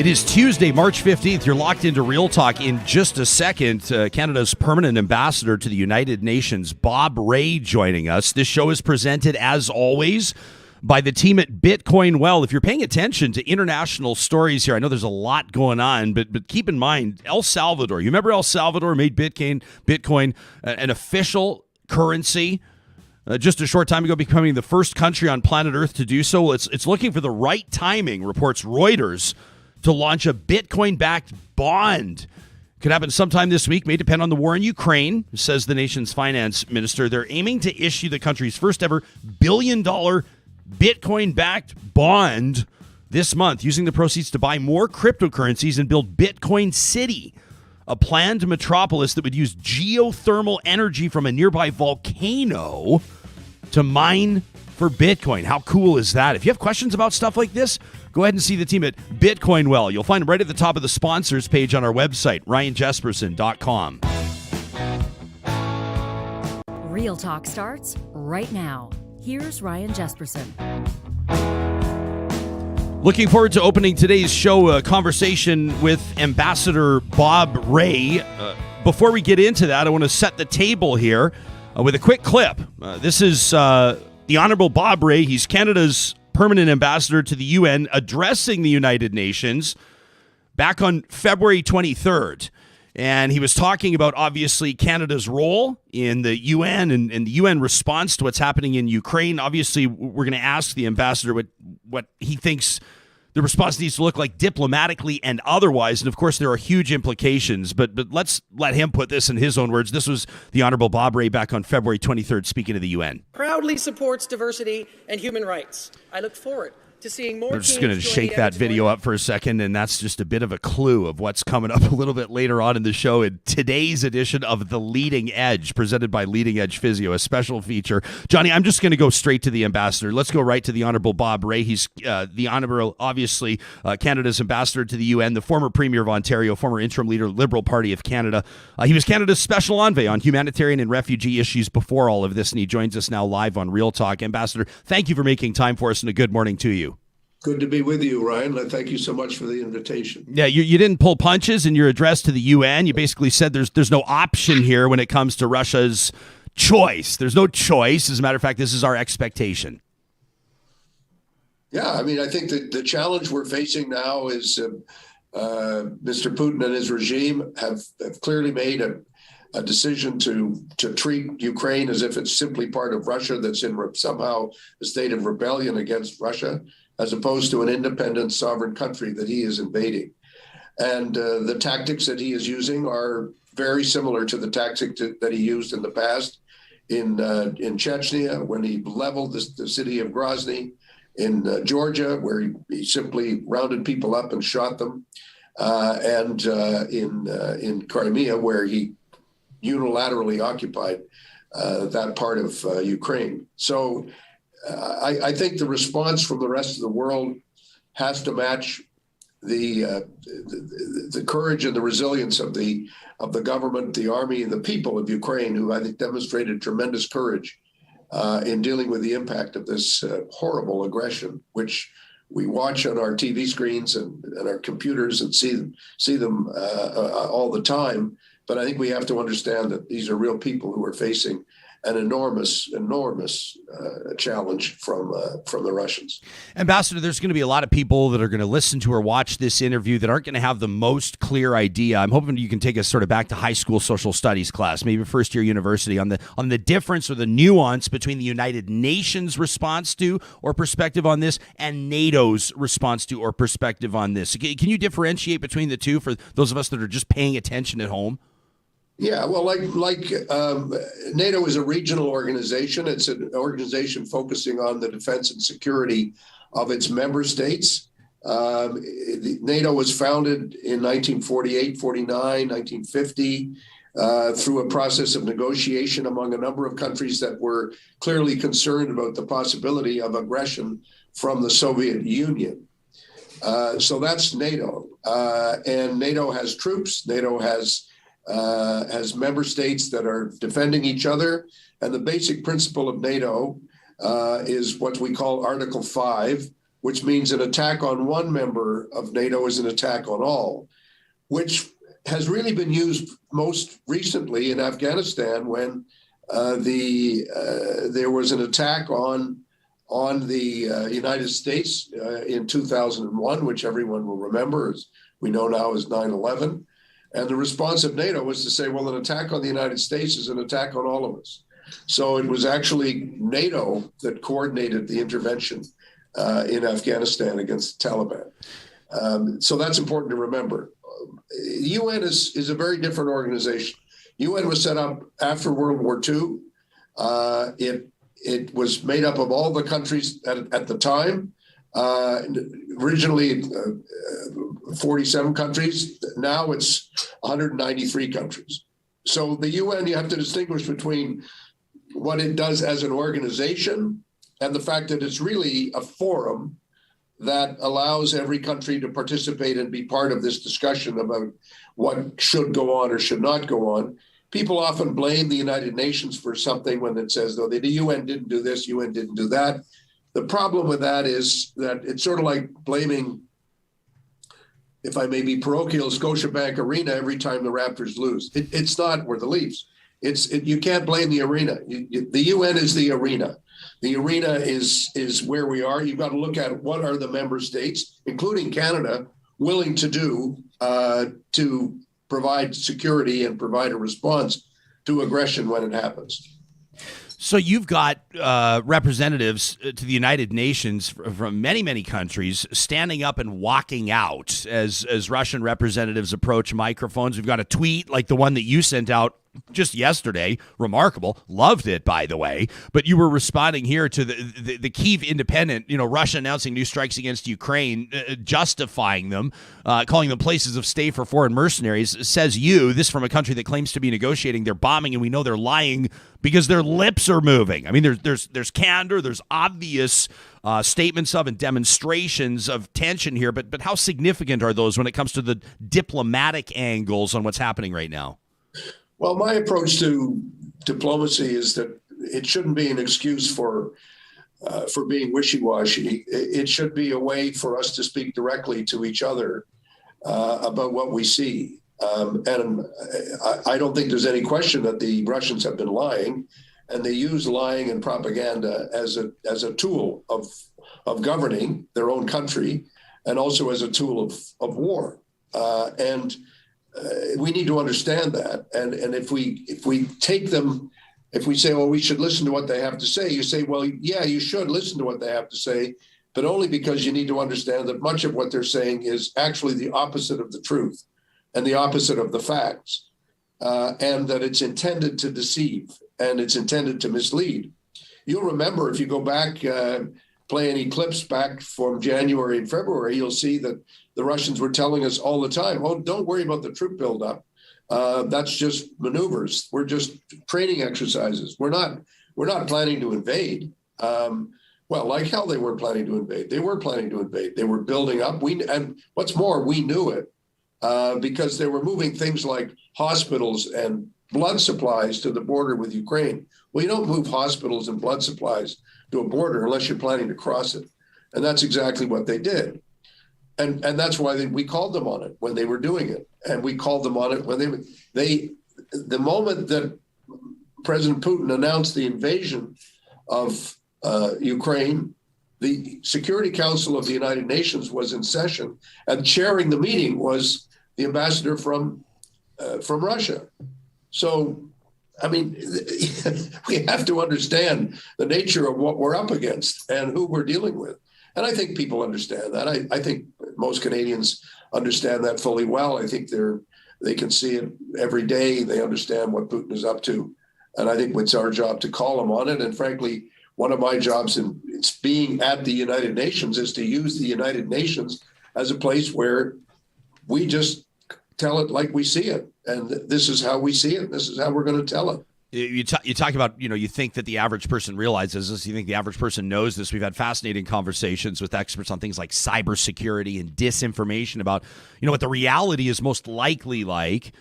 It is Tuesday, March 15th. You're locked into Real Talk. In just a second, Canada's permanent ambassador to the United Nations, Bob Rae, joining us. This show is presented, as always, by the team at Bitcoin Well. If you're paying attention to international stories here, I know there's a lot going on, but keep in mind, El Salvador. You remember El Salvador made Bitcoin an official currency just a short time ago, becoming the first country on planet Earth to do so. It's looking for the right timing, reports Reuters, to launch a Bitcoin-backed bond. Could happen sometime this week, may depend on the war in Ukraine, says the nation's finance minister. They're aiming to issue the country's first ever billion-dollar Bitcoin-backed bond this month, using the proceeds to buy more cryptocurrencies and build Bitcoin City, a planned metropolis that would use geothermal energy from a nearby volcano to mine for Bitcoin. How cool is that? If you have questions about stuff like this, go ahead and see the team at Bitcoin Well. You'll find them right at the top of the sponsors page on our website, ryanjesperson.com. Real Talk starts right now. Here's Ryan Jesperson. Looking forward to opening today's show, a conversation with Ambassador Bob Rae. Before we get into that, I want to set the table here with a quick clip. This is the Honorable Bob Rae. He's Canada's permanent ambassador to the UN, addressing the United Nations back on February 23rd. And he was talking about, obviously, Canada's role in the UN and the UN response to what's happening in Ukraine. Obviously, we're going to ask the ambassador what he thinks the response needs to look like diplomatically and otherwise. And, of course, there are huge implications. But let's let him put this in his own words. This was the Honorable Bob Rae back on February 23rd speaking to the UN. Proudly supports diversity and human rights. I look forward to seeing more. We're just going to shake that video up for a second, and that's just a bit of a clue of what's coming up a little bit later on in the show in today's edition of The Leading Edge, presented by Leading Edge Physio, a special feature. Johnny, I'm just going to go straight to the ambassador. Let's go right to the Honorable Bob Rae. He's the Honorable, obviously, Canada's ambassador to the UN, the former Premier of Ontario, former interim leader, Liberal Party of Canada. He was Canada's special envoy on humanitarian and refugee issues before all of this, and he joins us now live on Real Talk. Ambassador, thank you for making time for us, and a good morning to you. Good to be with you, Ryan. Thank you so much for the invitation. Yeah, you didn't pull punches in your address to the UN. You basically said there's no option here when it comes to Russia's choice. There's no choice. As a matter of fact, this is our expectation. Yeah, I mean, I think that the challenge we're facing now is Mr. Putin and his regime have clearly made a decision to treat Ukraine as if it's simply part of Russia that's in somehow a state of rebellion against Russia, as opposed to an independent sovereign country that he is invading. And the tactics that he is using are very similar to the tactics that he used in the past in Chechnya, when he leveled the city of Grozny, in Georgia, where he simply rounded people up and shot them, and in Crimea, where he unilaterally occupied that part of Ukraine. So I think the response from the rest of the world has to match the courage and the resilience of the government, the army, and the people of Ukraine, who I think demonstrated tremendous courage in dealing with the impact of this horrible aggression, which we watch on our TV screens and our computers and see them all the time. But I think we have to understand that these are real people who are facing an enormous challenge from the Russians. Ambassador, there's going to be a lot of people that are going to listen to or watch this interview that aren't going to have the most clear idea. I'm hoping you can take us sort of back to high school social studies class, maybe first year university, on the difference or the nuance between the United Nations response to or perspective on this and NATO's response to or perspective on this. Can you differentiate between the two for those of us that are just paying attention at home? Yeah, well, like NATO is a regional organization. It's an organization focusing on the defense and security of its member states. NATO was founded in 1948, 49, 1950, through a process of negotiation among a number of countries that were clearly concerned about the possibility of aggression from the Soviet Union. So that's NATO. And NATO has troops. NATO has member states that are defending each other. And the basic principle of NATO is what we call Article 5, which means an attack on one member of NATO is an attack on all, which has really been used most recently in Afghanistan when there was an attack on the United States in 2001, which everyone will remember, as we know now as 9/11. And the response of NATO was to say, well, an attack on the United States is an attack on all of us. So it was actually NATO that coordinated the intervention in Afghanistan against the Taliban. So that's important to remember. The UN is a very different organization. UN was set up after World War II. It was made up of all the countries at the time. Originally 47 countries. Now it's 193 countries. So the UN, you have to distinguish between what it does as an organization and the fact that it's really a forum that allows every country to participate and be part of this discussion about what should go on or should not go on. People often blame the United Nations for something when it says, though, the UN didn't do this, UN didn't do that. The problem with that is that it's sort of like blaming, if I may be parochial, Scotiabank Arena every time the Raptors lose. It's not, or the Leafs. You can't blame the arena. The UN is the arena. The arena is where we are. You've got to look at what are the member states, including Canada, willing to do to provide security and provide a response to aggression when it happens. So you've got representatives to the United Nations from many, many countries standing up and walking out as Russian representatives approach microphones. We've got a tweet like the one that you sent out just yesterday. Remarkable. Loved it, by the way. But you were responding here to the Kyiv Independent, Russia announcing new strikes against Ukraine, justifying them, calling them places of stay for foreign mercenaries. Says this from a country that claims to be negotiating their bombing, and we know they're lying because their lips are moving. I mean, there's candor, there's obvious statements of and demonstrations of tension here, but how significant are those when it comes to the diplomatic angles on what's happening right now? Well, my approach to diplomacy is that it shouldn't be an excuse for being wishy-washy. It should be a way for us to speak directly to each other about what we see. And I don't think there's any question that the Russians have been lying, and they use lying and propaganda as a tool of governing their own country, and also as a tool of war. We need to understand that. And if we take them, if we say, well, we should listen to what they have to say, you say, well, yeah, you should listen to what they have to say, but only because you need to understand that much of what they're saying is actually the opposite of the truth and the opposite of the facts, and that it's intended to deceive and it's intended to mislead. You'll remember, if you go back, play any clips back from January and February, you'll see that the Russians were telling us all the time, oh, don't worry about the troop buildup. That's just maneuvers. We're just training exercises. We're not planning to invade. Well, like hell, they weren't planning to invade. They were planning to invade. They were building up. And what's more, we knew it because they were moving things like hospitals and blood supplies to the border with Ukraine. Well, you don't move hospitals and blood supplies to a border unless you're planning to cross it. And that's exactly what they did. And that's why we called them on it when they were doing it. And we called them on it when the moment that President Putin announced the invasion of Ukraine, the Security Council of the United Nations was in session, and chairing the meeting was the ambassador from Russia. So, I mean, we have to understand the nature of what we're up against and who we're dealing with. And I think people understand that. I think most Canadians understand that fully well. I think they can see it every day. They understand what Putin is up to. And I think it's our job to call him on it. And frankly, one of my jobs in being at the United Nations is to use the United Nations as a place where we just tell it like we see it. And this is how we see it. This is how we're going to tell it. You talk about, you think that the average person realizes this. You think the average person knows this. We've had fascinating conversations with experts on things like cybersecurity and disinformation about, what the reality is most likely like.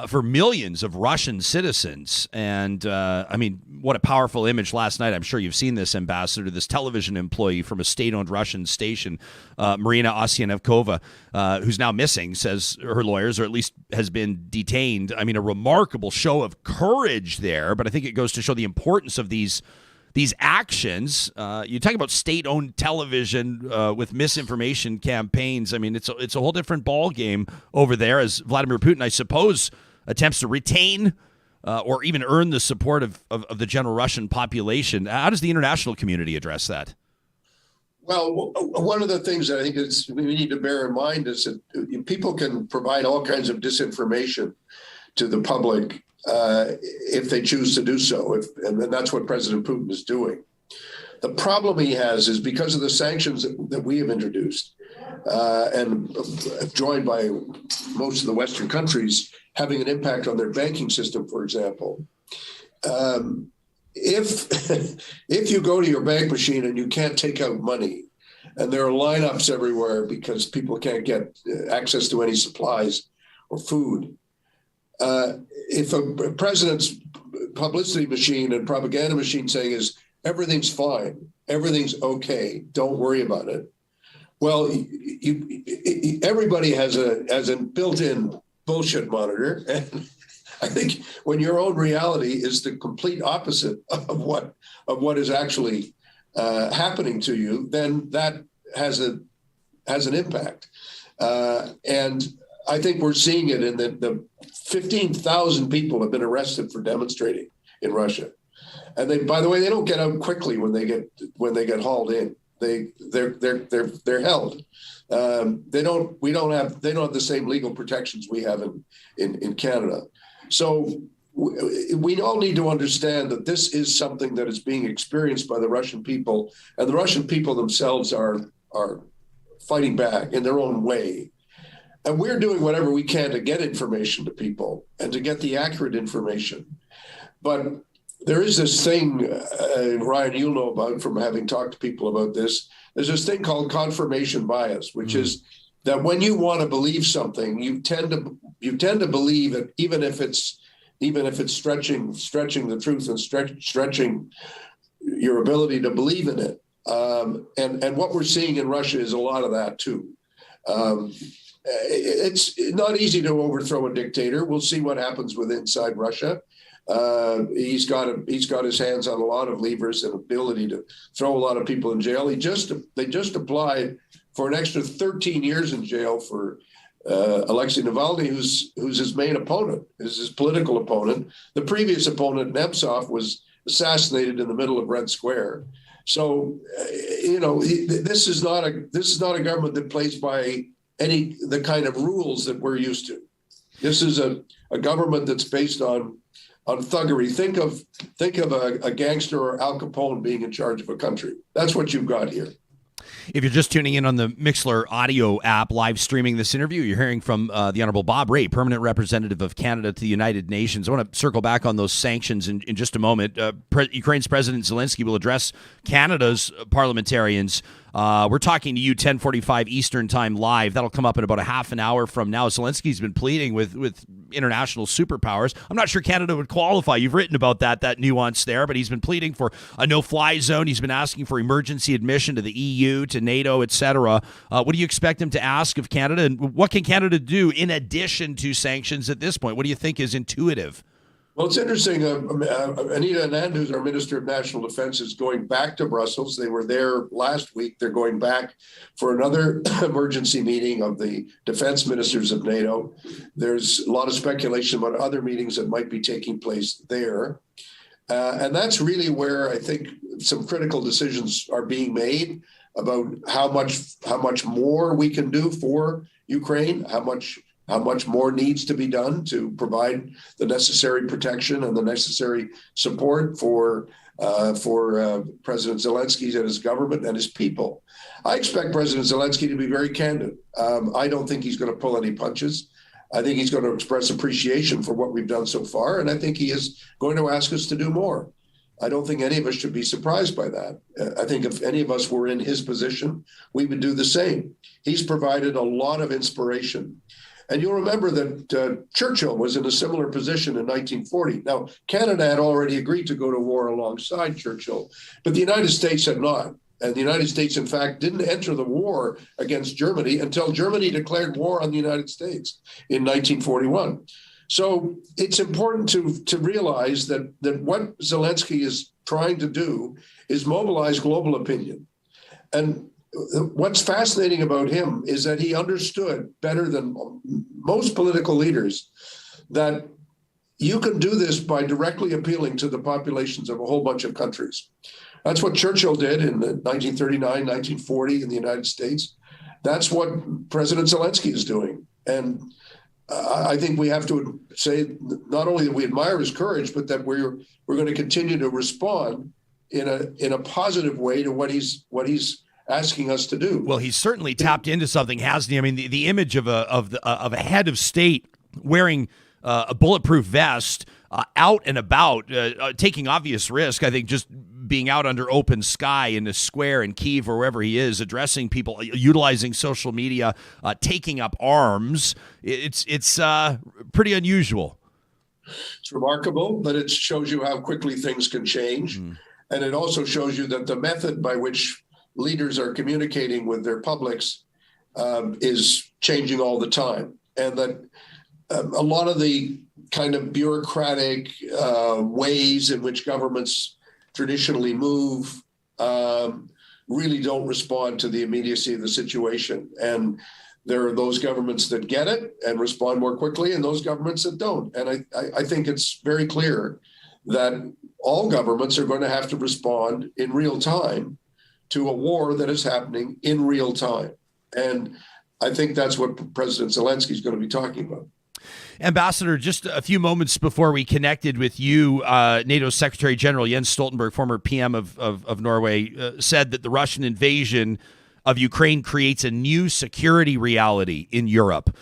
for millions of Russian citizens. And I mean, what a powerful image last night. I'm sure you've seen this, Ambassador, this television employee from a state-owned Russian station, Marina Osyanevkova, who's now missing, says her lawyers, or at least has been detained. I mean, a remarkable show of courage there, but I think it goes to show the importance of these actions. You talk about state-owned television with misinformation campaigns. I mean, it's a whole different ball game over there, as Vladimir Putin, I suppose, attempts to retain or even earn the support of the general Russian population. How does the international community address that? Well, one of the things that I think we need to bear in mind is that people can provide all kinds of disinformation to the public if they choose to do so, and that's what President Putin is doing. The problem he has is because of the sanctions that we have introduced and joined by most of the Western countries having an impact on their banking system, for example. If you go to your bank machine and you can't take out money, and there are lineups everywhere because people can't get access to any supplies or food, if a president's publicity machine and propaganda machine saying is everything's fine, everything's okay, don't worry about it. Well, everybody has a built-in bullshit monitor, and I think when your own reality is the complete opposite of what is actually happening to you, then that has an impact. And I think we're seeing it in the 15,000 people have been arrested for demonstrating in Russia, and by the way, they don't get out quickly when they get hauled in. They're held. They don't have the same legal protections we have in Canada. So we all need to understand that this is something that is being experienced by the Russian people, and the Russian people themselves are fighting back in their own way. And we're doing whatever we can to get information to people and to get the accurate information. But there is this thing, Ryan, you'll know about from having talked to people about this. There's this thing called confirmation bias, which is that when you want to believe something, you tend to believe it, even if it's stretching the truth and stretching your ability to believe in it. And what we're seeing in Russia is a lot of that too. It's not easy to overthrow a dictator. We'll see what happens with inside Russia. He's got his hands on a lot of levers and ability to throw a lot of people in jail. They just applied for an extra 13 years in jail for Alexei Navalny, who's his main opponent, is his political opponent. The previous opponent, Nemtsov, was assassinated in the middle of Red Square. So, this is not a government that plays by the kind of rules that we're used to. This is a government that's based on thuggery. Think of a gangster or Al Capone being in charge of a country. That's what you've got here. If you're just tuning in on the Mixlr audio app live streaming this interview, you're hearing from the Honorable Bob Rae, permanent representative of Canada to the United Nations. I want to circle back on those sanctions in just a moment. Ukraine's President Zelensky will address Canada's parliamentarians. We're talking to you 10:45 Eastern Time live. That'll come up in about a half an hour from now. Zelensky's been pleading with international superpowers. I'm not sure Canada would qualify. You've written about that nuance there, but he's been pleading for a no-fly zone. He's been asking for emergency admission to the EU, to NATO, etc. What do you expect him to ask of Canada, and what can Canada do in addition to sanctions at this point? What do you think is intuitive? Well, it's interesting. Anita Anand, who's our Minister of National Defense, is going back to Brussels. They were there last week. They're going back for another emergency meeting of the defense ministers of NATO. There's a lot of speculation about other meetings that might be taking place there. And that's really where I think some critical decisions are being made about how much more we can do for Ukraine, how much more needs to be done to provide the necessary protection and the necessary support for President Zelensky and his government and his people. I expect President Zelensky to be very candid. I don't think he's going to pull any punches. I think he's going to express appreciation for what we've done so far, and I think he is going to ask us to do more. I don't think any of us should be surprised by that. I think if any of us were in his position, we would do the same. He's provided a lot of inspiration And you'll remember that Churchill was in a similar position in 1940. Now, Canada had already agreed to go to war alongside Churchill, but the United States had not. And the United States, in fact, didn't enter the war against Germany until Germany declared war on the United States in 1941. So it's important to realize that what Zelensky is trying to do is mobilize global opinion. And what's fascinating about him is that he understood better than most political leaders that you can do this by directly appealing to the populations of a whole bunch of countries. That's what Churchill did in 1939, 1940 in the United States. That's what President Zelensky is doing. And I think we have to say not only that we admire his courage, but that we're going to continue to respond in a positive way to what he's asking us to do. Well, he's certainly tapped into something, hasn't he? I mean, the image of a head of state wearing a bulletproof vest out and about, taking obvious risk. I think just being out under open sky in a square in Kyiv or wherever he is, addressing people, utilizing social media, taking up arms. It's pretty unusual. It's remarkable, but it shows you how quickly things can change. And it also shows you that the method by which leaders are communicating with their publics is changing all the time. And that a lot of the kind of bureaucratic ways in which governments traditionally move really don't respond to the immediacy of the situation. And there are those governments that get it and respond more quickly, and those governments that don't. And I think it's very clear that all governments are going to have to respond in real time to a war that is happening in real time. And I think that's what President Zelensky is going to be talking about. Ambassador, just a few moments before we connected with you, NATO Secretary General Jens Stoltenberg, former PM of Norway, said that the Russian invasion of Ukraine creates a new security reality in Europe.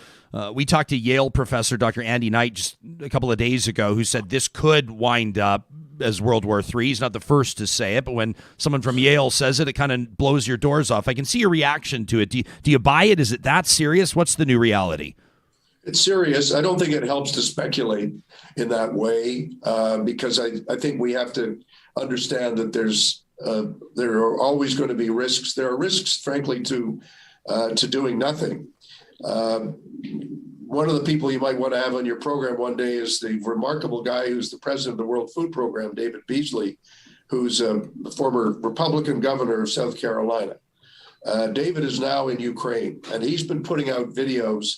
We talked to Yale professor Dr. Andy Knight just a couple of days ago, who said this could wind up as World War III. He's not the first to say it, but when someone from Yale says it, it kind of blows your doors off. I can see your reaction to it. Do you buy it? Is it that serious? What's the new reality? It's serious. I don't think it helps to speculate in that way because I think we have to understand that there are always going to be risks. There are risks, frankly, to doing nothing. One of the people you might want to have on your program one day is the remarkable guy who's the president of the World Food Program, David Beasley, who's a former Republican governor of South Carolina. David is now in Ukraine, and he's been putting out videos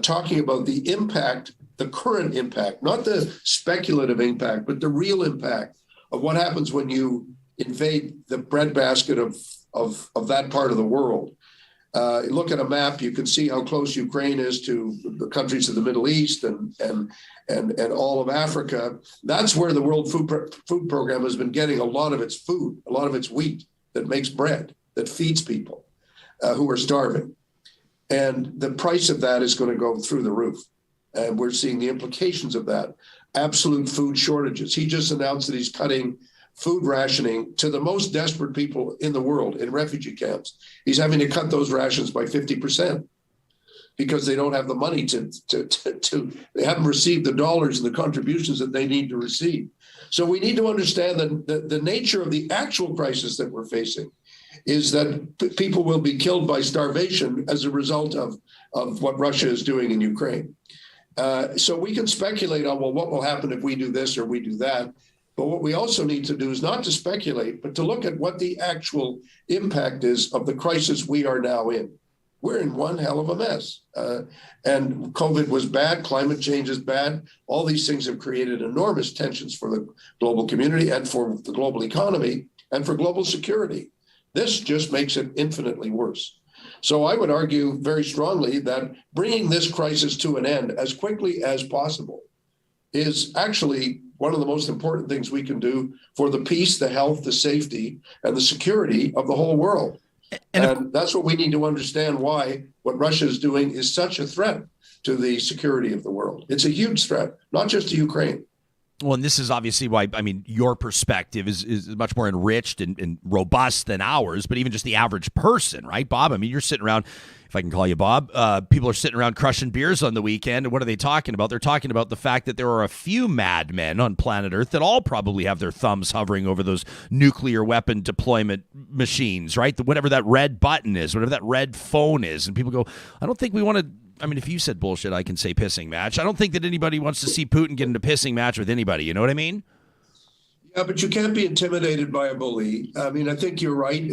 talking about the impact, the current impact, not the speculative impact, but the real impact of what happens when you invade the breadbasket of that part of the world. Look at a map, you can see how close Ukraine is to the countries of the Middle East and all of Africa. That's where the World Food Program has been getting a lot of its food, a lot of its wheat that makes bread, that feeds people who are starving. And the price of that is going to go through the roof. And we're seeing the implications of that. Absolute food shortages. He just announced that he's cutting food rationing to the most desperate people in the world in refugee camps. He's having to cut those rations by 50% because they don't have the money they haven't received the dollars and the contributions that they need to receive. So we need to understand that the nature of the actual crisis that we're facing is that people will be killed by starvation as a result of what Russia is doing in Ukraine. So we can speculate on, well, what will happen if we do this or we do that? But what we also need to do is not to speculate, but to look at what the actual impact is of the crisis we are now in. We're in one hell of a mess. And COVID was bad. Climate change is bad. All these things have created enormous tensions for the global community and for the global economy and for global security. This just makes it infinitely worse. So I would argue very strongly that bringing this crisis to an end as quickly as possible is actually one of the most important things we can do for the peace, the health, the safety, and the security of the whole world. And that's what we need to understand, why what Russia is doing is such a threat to the security of the world. It's a huge threat, not just to Ukraine. Well, and this is obviously why, I mean, your perspective is much more enriched and robust than ours, but even just the average person, right, Bob? I mean, you're sitting around, if I can call you Bob, people are sitting around crushing beers on the weekend, and what are they talking about? They're talking about the fact that there are a few madmen on planet Earth that all probably have their thumbs hovering over those nuclear weapon deployment machines, right? Whatever that red button is, whatever that red phone is, and people go, I don't think we want to. I mean, if you said bullshit, I can say pissing match. I don't think that anybody wants to see Putin get into pissing match with anybody. You know what I mean? Yeah, but you can't be intimidated by a bully. I mean, I think you're right.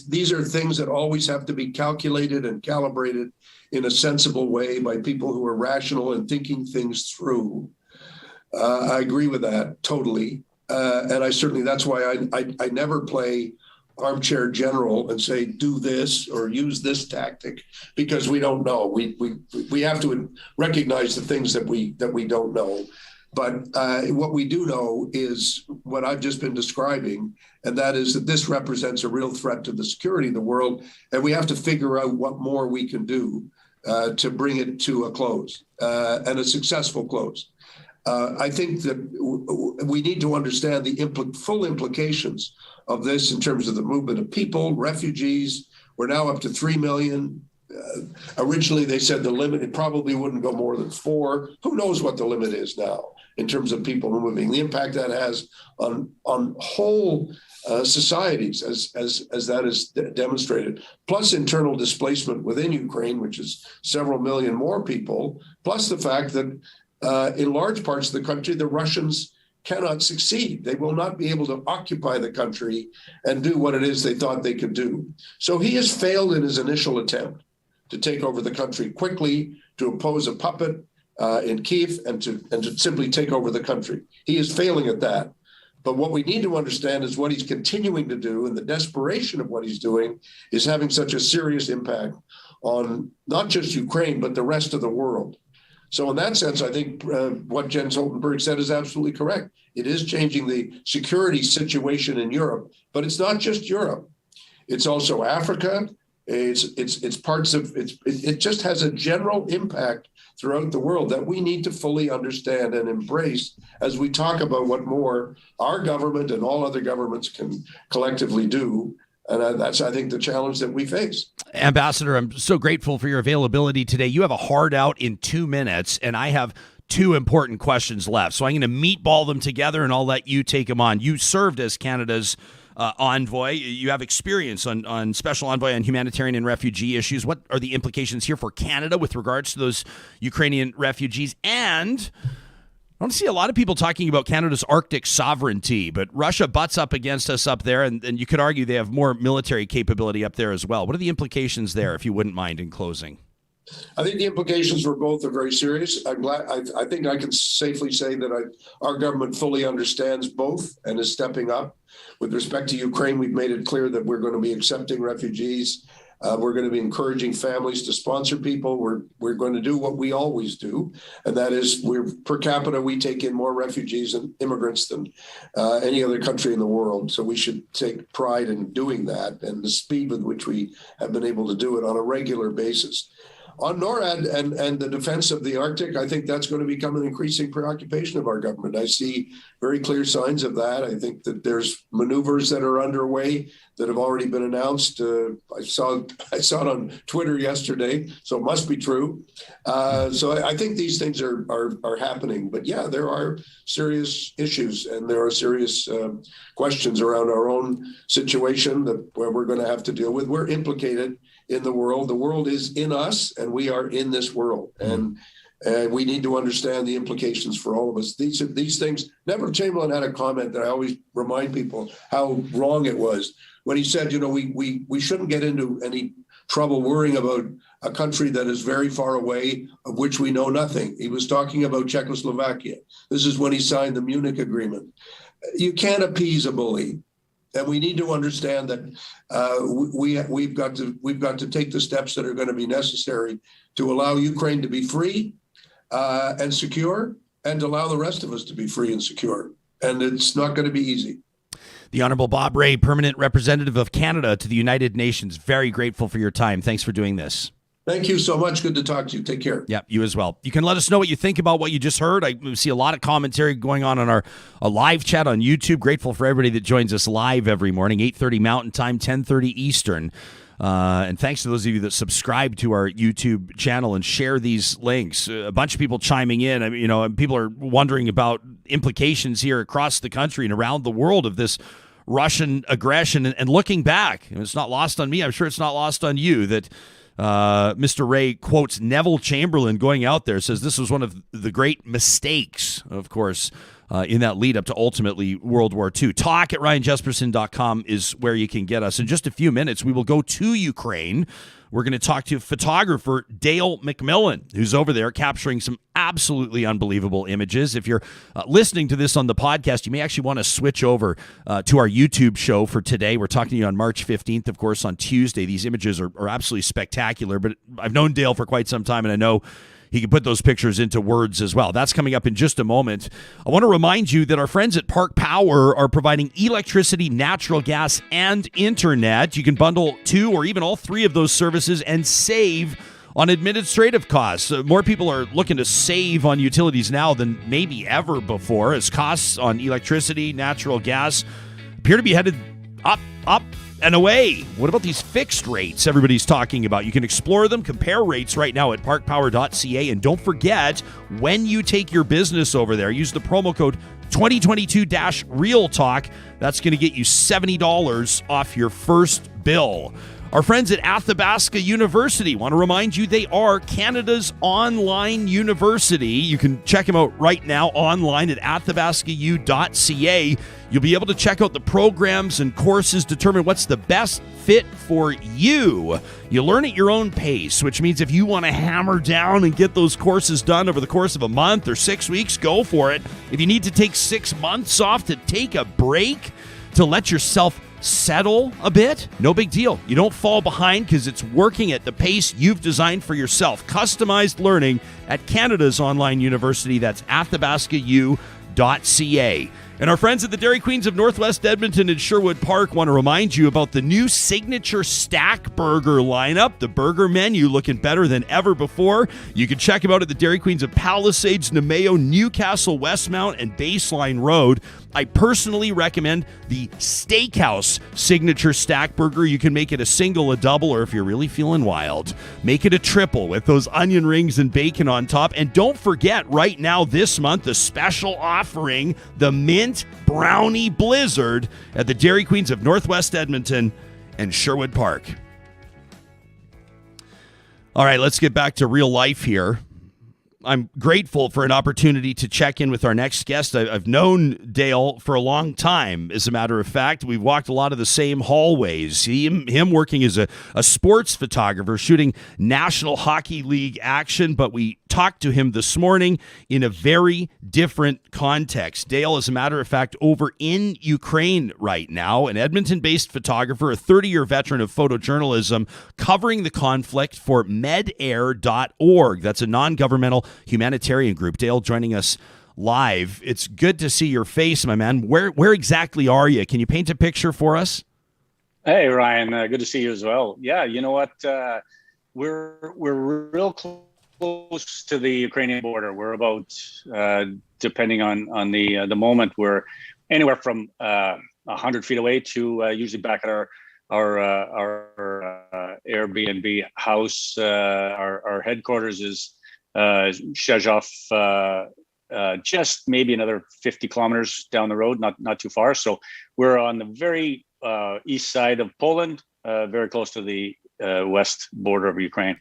These are things that always have to be calculated and calibrated in a sensible way by people who are rational and thinking things through. I agree with that totally. And I certainly, that's why I never play armchair general and say, do this or use this tactic, because we don't know. We have to recognize the things that we don't know. But what we do know is what I've just been describing, and that is that this represents a real threat to the security of the world, and we have to figure out what more we can do to bring it to a close, and a successful close. I think that we need to understand the full implications of this in terms of the movement of people, refugees. We're now up to 3 million. Originally, they said the limit, it probably wouldn't go more than 4. Who knows what the limit is now in terms of people moving, the impact that has on whole societies as that is demonstrated, plus internal displacement within Ukraine, which is several million more people, plus the fact that in large parts of the country, the Russians cannot succeed. They will not be able to occupy the country and do what it is they thought they could do. So he has failed in his initial attempt to take over the country quickly, to impose a puppet in Kiev, and to simply take over the country. He is failing at that. But what we need to understand is what he's continuing to do, and the desperation of what he's doing is having such a serious impact on not just Ukraine, but the rest of the world. So in that sense, I think what Jens Stoltenberg said is absolutely correct. It is changing the security situation in Europe, but it's not just Europe. It's also Africa. It's parts of it just has a general impact throughout the world that we need to fully understand and embrace as we talk about what more our government and all other governments can collectively do. And that's, I think, the challenge that we face. Ambassador, I'm so grateful for your availability today. You have a hard out in 2 minutes, and I have 2 important questions left. So I'm going to meatball them together, and I'll let you take them on. You served as Canada's envoy. You have experience on special envoy on humanitarian and refugee issues. What are the implications here for Canada with regards to those Ukrainian refugees? And I don't see a lot of people talking about Canada's Arctic sovereignty, but Russia butts up against us up there, and you could argue they have more military capability up there as well. What are the implications there, if you wouldn't mind, in closing? I think the implications for both are very serious. I'm glad. I think I can safely say that our government fully understands both and is stepping up. With respect to Ukraine, we've made it clear that we're going to be accepting refugees. We're going to be encouraging families to sponsor people. We're going to do what we always do, and that is, per capita, we take in more refugees and immigrants than any other country in the world. So we should take pride in doing that, and the speed with which we have been able to do it on a regular basis. On NORAD and the defense of the Arctic, I think that's going to become an increasing preoccupation of our government. I see very clear signs of that. I think that there's maneuvers that are underway that have already been announced. I saw it on Twitter yesterday, so it must be true. So I think these things are happening. But yeah, there are serious issues, and there are serious questions around our own situation where we're going to have to deal with. We're implicated in the world. The world is in us, and we are in this world. And we need to understand the implications for all of us. These things. Neville Chamberlain had a comment that I always remind people how wrong it was when he said, we shouldn't get into any trouble worrying about a country that is very far away, of which we know nothing. He was talking about Czechoslovakia. This is when he signed the Munich Agreement. You can't appease a bully. And we need to understand that we've got to take the steps that are going to be necessary to allow Ukraine to be free and secure, and to allow the rest of us to be free and secure. And it's not going to be easy. The Honorable Bob Rae, Permanent Representative of Canada to the United Nations. Very grateful for your time. Thanks for doing this. Thank you so much. Good to talk to you. Take care. Yeah, you as well. You can let us know what you think about what you just heard. I see a lot of commentary going on our live chat on YouTube. Grateful for everybody that joins us live every morning, 8:30 Mountain Time, 10:30 Eastern. And thanks to those of you that subscribe to our YouTube channel and share these links. A bunch of people chiming in. I mean, people are wondering about implications here across the country and around the world of this Russian aggression. And looking back, it's not lost on me. I'm sure it's not lost on you that Mr. Rae quotes Neville Chamberlain going out there, says this was one of the great mistakes, of course, in that lead up to ultimately World War II. Talk at RyanJesperson.com is where you can get us. In just a few minutes, we will go to Ukraine. We're going to talk to photographer Dale MacMillan, who's over there capturing some absolutely unbelievable images. If you're listening to this on the podcast, you may actually want to switch over to our YouTube show for today. We're talking to you on March 15th, of course, on Tuesday. These images are absolutely spectacular, but I've known Dale for quite some time, and I know he can put those pictures into words as well. That's coming up in just a moment. I want to remind you that our friends at Park Power are providing electricity, natural gas, and internet. You can bundle 2 or even all 3 of those services and save on administrative costs. More people are looking to save on utilities now than maybe ever before, as costs on electricity, natural gas appear to be headed up, and away. What about these fixed rates everybody's talking about? You can explore them, compare rates right now at parkpower.ca. And don't forget, when you take your business over there, use the promo code 2022-REAL-TALK. That's going to get you $70 off your first bill. Our friends at Athabasca University want to remind you they are Canada's online university. You can check them out right now online at athabascau.ca. You'll be able to check out the programs and courses, determine what's the best fit for you. You learn at your own pace, which means if you want to hammer down and get those courses done over the course of a month or 6 weeks, go for it. If you need to take 6 months off to take a break, to let yourself settle a bit, no big deal. You don't fall behind because it's working at the pace you've designed for yourself. Customized learning at Canada's online university. That's athabascau.ca. And our friends at the Dairy Queens of Northwest Edmonton and Sherwood Park want to remind you about the new signature stack burger lineup. The burger menu looking better than ever before. You can check them out at the Dairy Queens of Palisades, Nemeo, Newcastle, Westmount, and Baseline Road. I personally recommend the Steakhouse signature stack burger. You can make it a single, a double, or if you're really feeling wild, make it a triple with those onion rings and bacon on top. And don't forget, right now this month, the special offering, the Mint Brownie Blizzard at the Dairy Queens of Northwest Edmonton and Sherwood Park. All right, let's get back to real life here. I'm grateful for an opportunity to check in with our next guest. I've known Dale for a long time, as a matter of fact. We've walked a lot of the same hallways. Him working as a sports photographer, shooting National Hockey League action, but we talked to him this morning in a very different context. Dale, as a matter of fact, over in Ukraine right now, an Edmonton-based photographer, a 30-year veteran of photojournalism, covering the conflict for Medair.org. That's a non-governmental humanitarian group. Dale joining us live. It's good to see your face, my man. Where exactly are you? Can you paint a picture for us? Hey, Ryan. Good to see you as well. Yeah, you know what? We're real close to the Ukrainian border. We're about, depending on the moment, we're anywhere from 100 feet away to usually back at our Airbnb house. Our headquarters is Szczecin, just maybe another 50 kilometers down the road, not too far. So we're on the very east side of Poland, very close to the west border of Ukraine.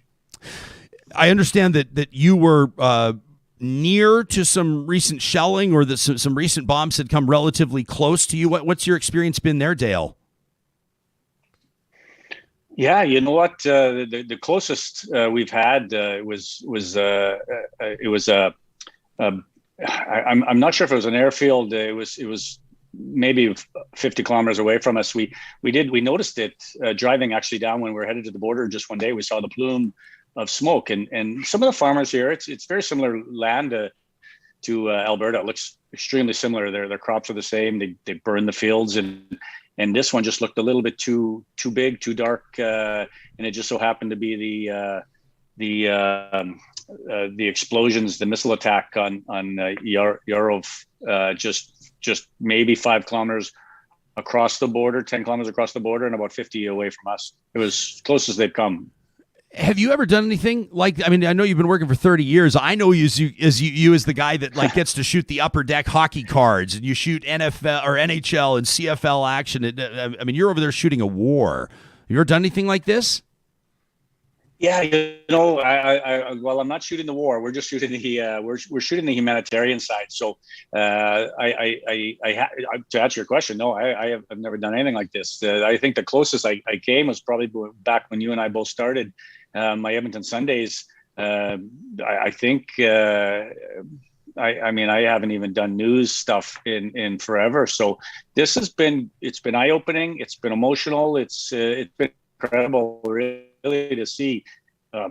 I understand that you were near to some recent shelling, or that some recent bombs had come relatively close to you. What's your experience been there, Dale? Yeah, you know what? The closest we've had I'm not sure if it was an airfield. It was maybe 50 kilometers away from us. We noticed it driving actually down when we were headed to the border. Just one day, we saw the plume of smoke, and some of the farmers here, it's very similar land to Alberta. It looks extremely similar. Their crops are the same. They burn the fields, and this one just looked a little bit too big, too dark, and it just so happened to be the explosions, the missile attack on Yarov, just maybe 5 kilometers across the border, 10 kilometers across the border, and about 50 away from us. It was close as they've come. Have you ever done anything like? I mean, I know you've been working for 30 years. I know you as the guy that like gets to shoot the upper deck hockey cards, and you shoot NFL or NHL and CFL action. I mean, you're over there shooting a war. Have you ever done anything like this? Yeah, well, I'm not shooting the war. We're just shooting the we're shooting the humanitarian side. So, to answer your question, no, I've never done anything like this. I think the closest I came was probably back when you and I both started my Edmonton Sundays. I think I mean I haven't even done news stuff in forever. So it's been eye opening. It's been emotional. It's been incredible, really, to see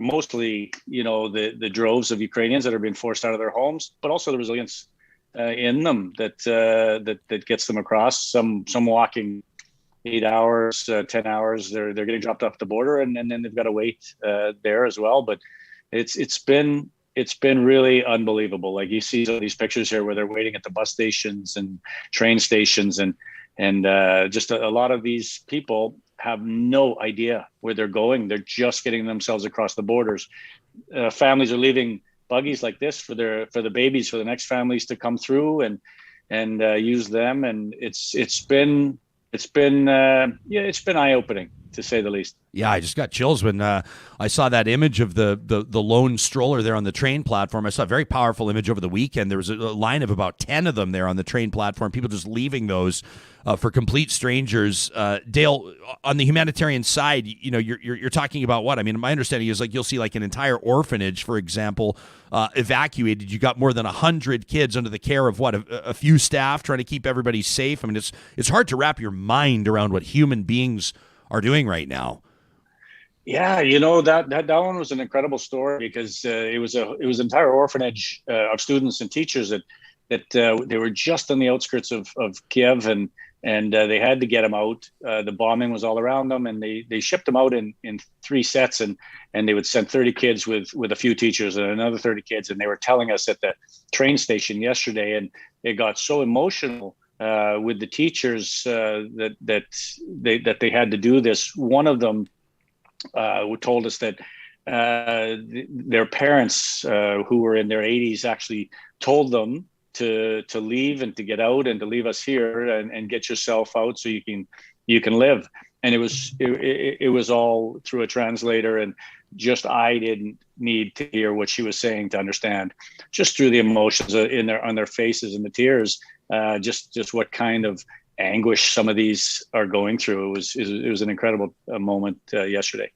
mostly, the droves of Ukrainians that are being forced out of their homes, but also the resilience in them that gets them across. Some walking 8 hours, 10 hours. They're getting dropped off the border, and then they've got to wait there as well. But it's been really unbelievable. Like you see some of these pictures here where they're waiting at the bus stations and train stations, and just a lot of these people have no idea where they're going. They're just getting themselves across the borders. Families are leaving buggies like this for the babies, for the next families to come through and use them. And it's been eye-opening, to say the least. Yeah, I just got chills when I saw that image of the lone stroller there on the train platform. I saw a very powerful image over the weekend. There was a line of about 10 of them there on the train platform, people just leaving those for complete strangers. Dale, on the humanitarian side, you're talking about what? I mean, my understanding is like you'll see like an entire orphanage, for example, evacuated. You got more than 100 kids under the care of what, a few staff trying to keep everybody safe. I mean, it's hard to wrap your mind around what human beings are doing right now. Yeah, that one was an incredible story because it was an entire orphanage of students and teachers that they were just on the outskirts of Kiev, and they had to get them out. The bombing was all around them, and they shipped them out in 3 sets, and they would send 30 kids with a few teachers and another 30 kids. And they were telling us at the train station yesterday, and it got so emotional with the teachers that they had to do this. One of them told us that their parents, who were in their 80s, actually told them to leave and to get out and to leave us here and get yourself out so you can live. And it was all through a translator, and just I didn't need to hear what she was saying to understand, just through the emotions on their faces and the tears, just what kind of anguish some of these are going through. It was an incredible moment yesterday.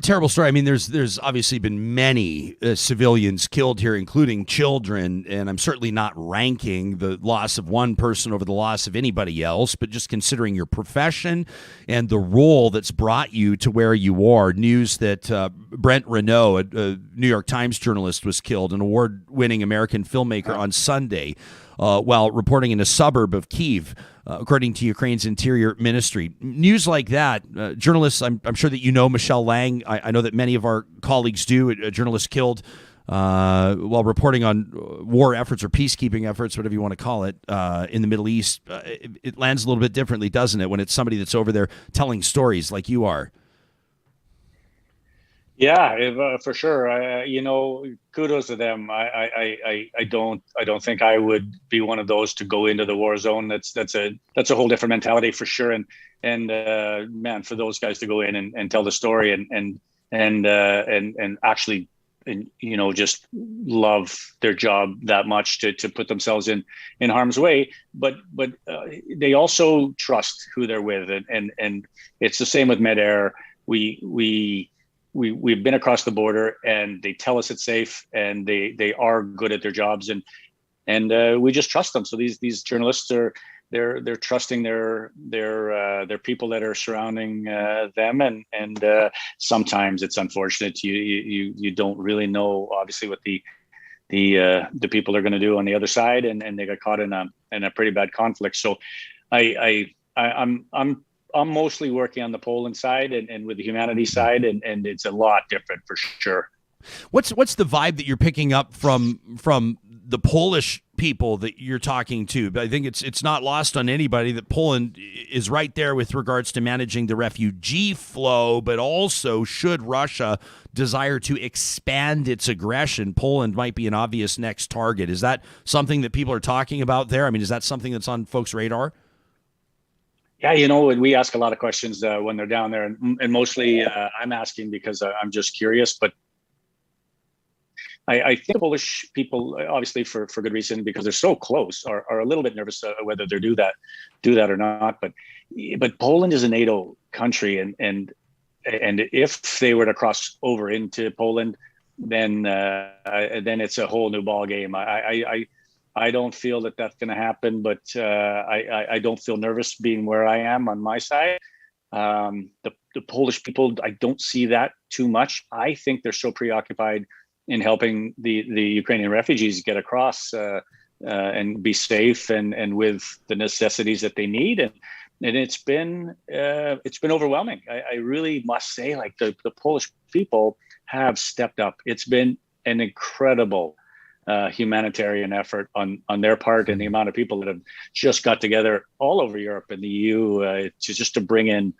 Terrible story. I mean, there's obviously been many civilians killed here, including children, and I'm certainly not ranking the loss of one person over the loss of anybody else, but just considering your profession and the role that's brought you to where you are. News that Brent Renault, a New York Times journalist, was killed, an award-winning American filmmaker, on Sunday while reporting in a suburb of Kyiv, according to Ukraine's interior ministry. News like that, journalists, I'm sure that Michelle Lang. I know that many of our colleagues do. A journalist killed while reporting on war efforts or peacekeeping efforts, whatever you want to call it, in the Middle East. It lands a little bit differently, doesn't it, when it's somebody that's over there telling stories like you are? Yeah, for sure. Kudos to them. I don't think I would be one of those to go into the war zone. That's a whole different mentality for sure. And man, for those guys to go in and tell the story and actually, just love their job that much to put themselves in harm's way, but they also trust who they're with, and it's the same with Medair. We've been across the border, and they tell us it's safe, and they are good at their jobs, and we just trust them. So these journalists they're trusting their people that are surrounding them, and sometimes it's unfortunate. You don't really know obviously what the people are going to do on the other side, and they got caught in a pretty bad conflict. So I'm I'm mostly working on the Poland side and with the humanity side, and it's a lot different for sure. What's the vibe that you're picking up from the Polish people that you're talking to? But I think it's not lost on anybody that Poland is right there with regards to managing the refugee flow, but also should Russia desire to expand its aggression, Poland might be an obvious next target. Is that something that people are talking about there? I mean, is that something that's on folks' radar? Yeah, we ask a lot of questions when they're down there, and mostly I'm asking because I'm just curious, but I think Polish people, obviously for good reason, because they're so close, are a little bit nervous whether they do that or not. But Poland is a NATO country, and if they were to cross over into Poland, then it's a whole new ball game. I don't feel that that's going to happen, but I don't feel nervous being where I am on my side. The Polish people, I don't see that too much. I think they're so preoccupied in helping the Ukrainian refugees get across and be safe and with the necessities that they need. And it's been overwhelming. I really must say, like the Polish people have stepped up. It's been an incredible humanitarian effort on their part, and the amount of people that have just got together all over Europe and the EU to bring in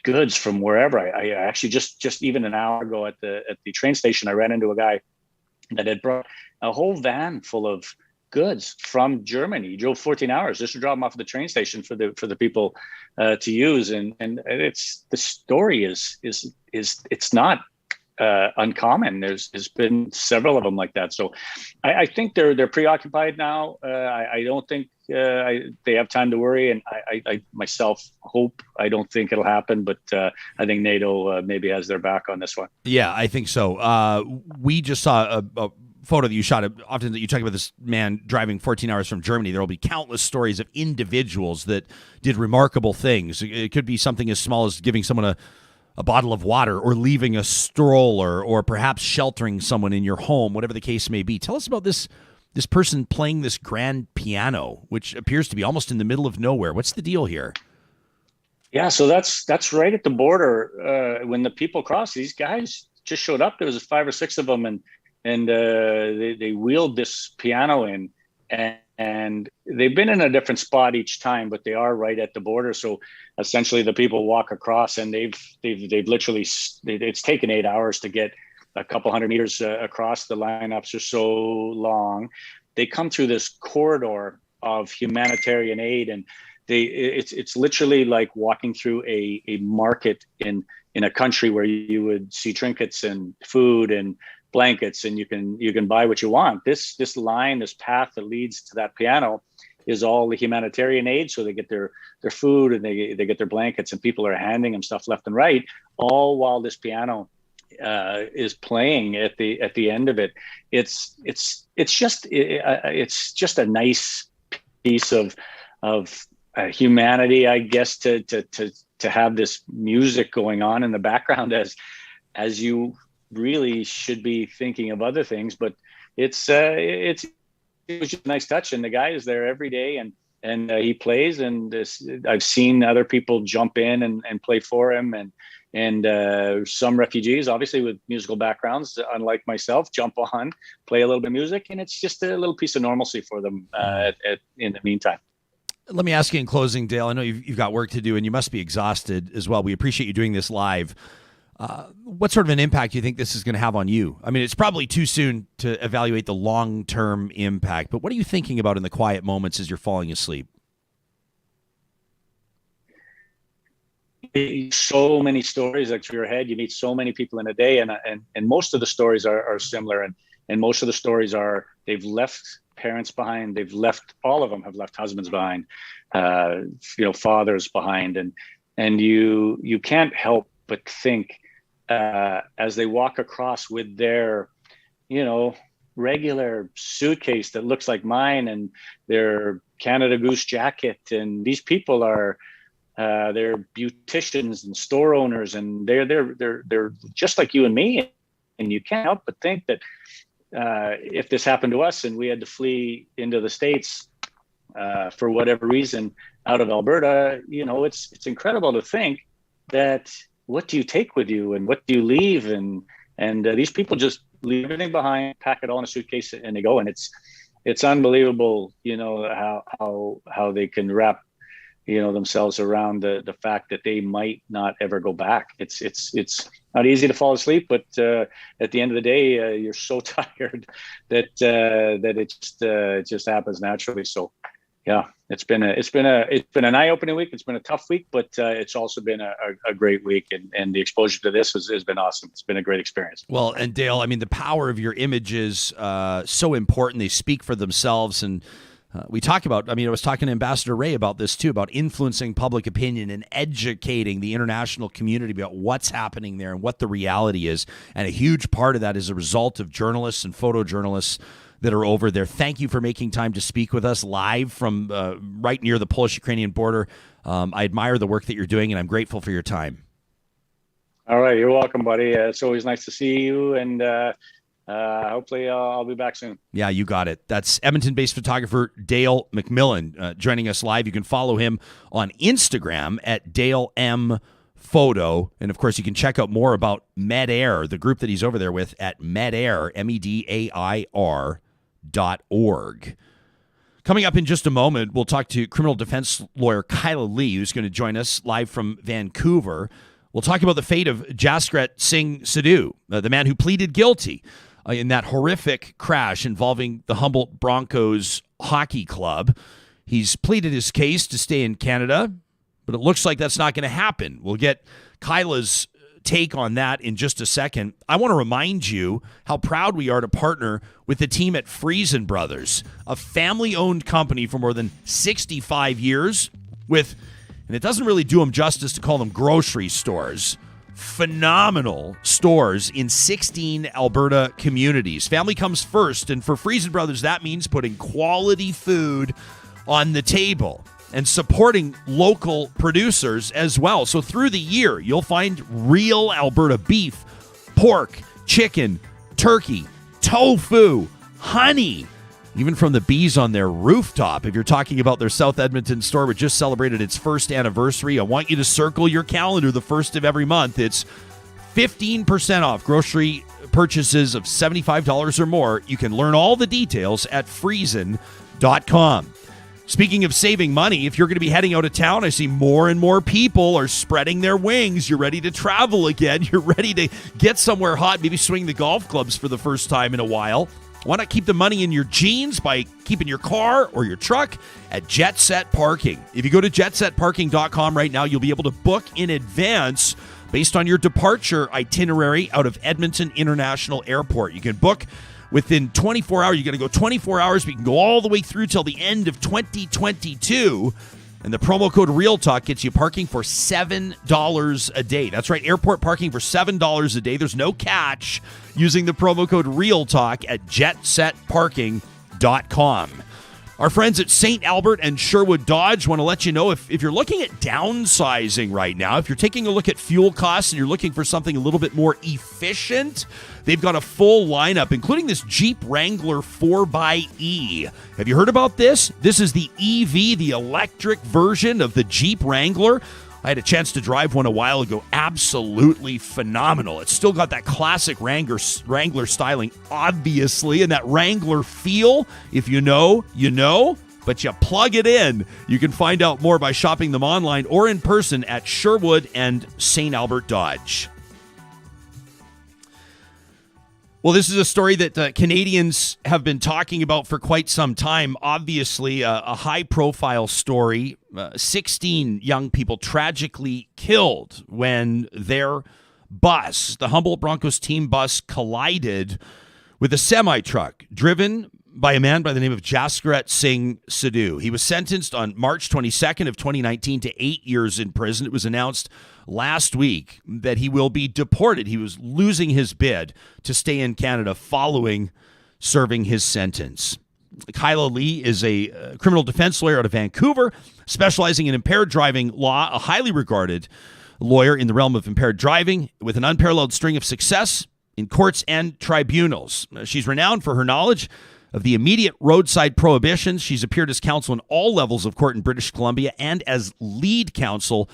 goods from wherever. I actually just even an hour ago at the train station, I ran into a guy that had brought a whole van full of goods from Germany. He drove 14 hours just to drop them off at the train station for the people to use. And it's the story is it's not uncommon. There's been several of them like that. So I think they're preoccupied now. I don't think they have time to worry, and I myself hope. I don't think it'll happen, but I think NATO maybe has their back on this one. Yeah, I think so. We just saw a photo that you shot. Often that you talk about this man driving 14 hours from Germany. There will be countless stories of individuals that did remarkable things. It could be something as small as giving someone a bottle of water, or leaving a stroller, or perhaps sheltering someone in your home, whatever the case may be. Tell us about this person playing this grand piano, which appears to be almost in the middle of nowhere. What's the deal here? Yeah, so that's right at the border. When the people cross, these guys just showed up. There was 5 or 6 of them, and they wheeled this piano in, and they've been in a different spot each time, but they are right at the border. So essentially the people walk across, and they've literally, it's taken 8 hours to get a couple hundred meters across. The lineups are so long. They come through this corridor of humanitarian aid, and it's literally like walking through a market in a country where you would see trinkets and food and blankets, and you can buy what you want. This line, this path that leads to that piano is all the humanitarian aid. So they get their food, and they get their blankets, and people are handing them stuff left and right, all while this piano is playing at the end of it. It's just a nice piece of humanity, I guess, to have this music going on in the background as you really should be thinking of other things. But it was just a nice touch, and the guy is there every day, and he plays, and I've seen other people jump in and play for him, and some refugees, obviously with musical backgrounds, unlike myself, jump on, play a little bit of music, and it's just a little piece of normalcy for them in the meantime. Let me ask you in closing, Dale, I know you've got work to do, and you must be exhausted as well. We appreciate you doing this live. What sort of an impact do you think this is going to have on you? I mean, it's probably too soon to evaluate the long-term impact, but what are you thinking about in the quiet moments as you're falling asleep? So many stories that through your head. You meet so many people in a day, and most of the stories are similar, and most of the stories are they've left parents behind. All of them have left husbands behind, fathers behind, and you can't help but think as they walk across with their, regular suitcase that looks like mine, and their Canada Goose jacket, and these people are they're beauticians and store owners, and they're just like you and me, and you can't help but think that if this happened to us and we had to flee into the States for whatever reason, out of Alberta, it's incredible to think that what do you take with you and what do you leave? And these people just leave everything behind, pack it all in a suitcase, and they go. And it's unbelievable, how they can wrap, themselves around the fact that they might not ever go back. It's not easy to fall asleep, but at the end of the day, you're so tired that it just happens naturally. So, yeah, it's been an eye-opening week. It's been a tough week, but it's also been a great week, and the exposure to this has been awesome. It's been a great experience. Well, and Dale, I mean, the power of your images so important. They speak for themselves, and we talk about. I mean, I was talking to Ambassador Rae about this too, about influencing public opinion and educating the international community about what's happening there and what the reality is. And a huge part of that is a result of journalists and photojournalists that are over there. Thank you for making time to speak with us live from right near the Polish-Ukrainian border. I admire the work that you're doing, and I'm grateful for your time. All right. You're welcome, buddy. It's always nice to see you, and hopefully I'll be back soon. Yeah, you got it. That's Edmonton-based photographer Dale MacMillan joining us live. You can follow him on Instagram at Dale M. Photo. And, of course, you can check out more about Medair, the group that he's over there with, at Medair, Medair.org. Coming up in just a moment, we'll talk to criminal defense lawyer Kyla Lee, who's going to join us live from Vancouver. We'll talk about the fate of Jaskirat Sidhu, the man who pleaded guilty in that horrific crash involving the Humboldt Broncos hockey club. He's pleaded his case to stay in Canada, but it looks like that's not going to happen. We'll get Kyla's take on that in just a second. I want to remind you how proud we are to partner with the team at Friesen Brothers, a family-owned company for more than 65 years with, and it doesn't really do them justice to call them grocery stores, phenomenal stores in 16 Alberta communities. Family comes first, and for Friesen Brothers, that means putting quality food on the table and supporting local producers as well. So through the year, you'll find real Alberta beef, pork, chicken, turkey, tofu, honey, even from the bees on their rooftop. If you're talking about their South Edmonton store, which just celebrated its first anniversary, I want you to circle your calendar the first of every month. It's 15% off grocery purchases of $75 or more. You can learn all the details at friesen.com. Speaking of saving money, if you're going to be heading out of town, I see more and more people are spreading their wings. You're ready to travel again. You're ready to get somewhere hot, maybe swing the golf clubs for the first time in a while. Why not keep the money in your jeans by keeping your car or your truck at Jet Set Parking? If you go to jetsetparking.com right now, you'll be able to book in advance based on your departure itinerary out of Edmonton International Airport. You can book within 24 hours. You got to go 24 hours, but you can go all the way through till the end of 2022. And the promo code REALTALK gets you parking for $7 a day. That's right, airport parking for $7 a day. There's no catch using the promo code REALTALK at jetsetparking.com. Our friends at St. Albert and Sherwood Dodge want to let you know if you're looking at downsizing right now, if you're taking a look at fuel costs and you're looking for something a little bit more efficient, they've got a full lineup, including this Jeep Wrangler 4xE. Have you heard about this? This is the EV, the electric version of the Jeep Wrangler. I had a chance to drive one a while ago. Absolutely phenomenal. It's still got that classic Wrangler styling, obviously, and that Wrangler feel. If you know, you know, but you plug it in. You can find out more by shopping them online or in person at Sherwood and St. Albert Dodge. Well, this is a story that Canadians have been talking about for quite some time. Obviously, a high-profile story. 16 young people tragically killed when their bus, the Humboldt Broncos team bus, collided with a semi-truck driven by a man by the name of Jaskirat Sidhu. He was sentenced on March 22nd of 2019 to 8 years in prison. It was announced last week that he will be deported. He was losing his bid to stay in Canada following serving his sentence. Kyla Lee is a criminal defense lawyer out of Vancouver, specializing in impaired driving law, a highly regarded lawyer in the realm of impaired driving with an unparalleled string of success in courts and tribunals. She's renowned for her knowledge of the immediate roadside prohibitions. She's appeared as counsel in all levels of court in British Columbia and as lead counsel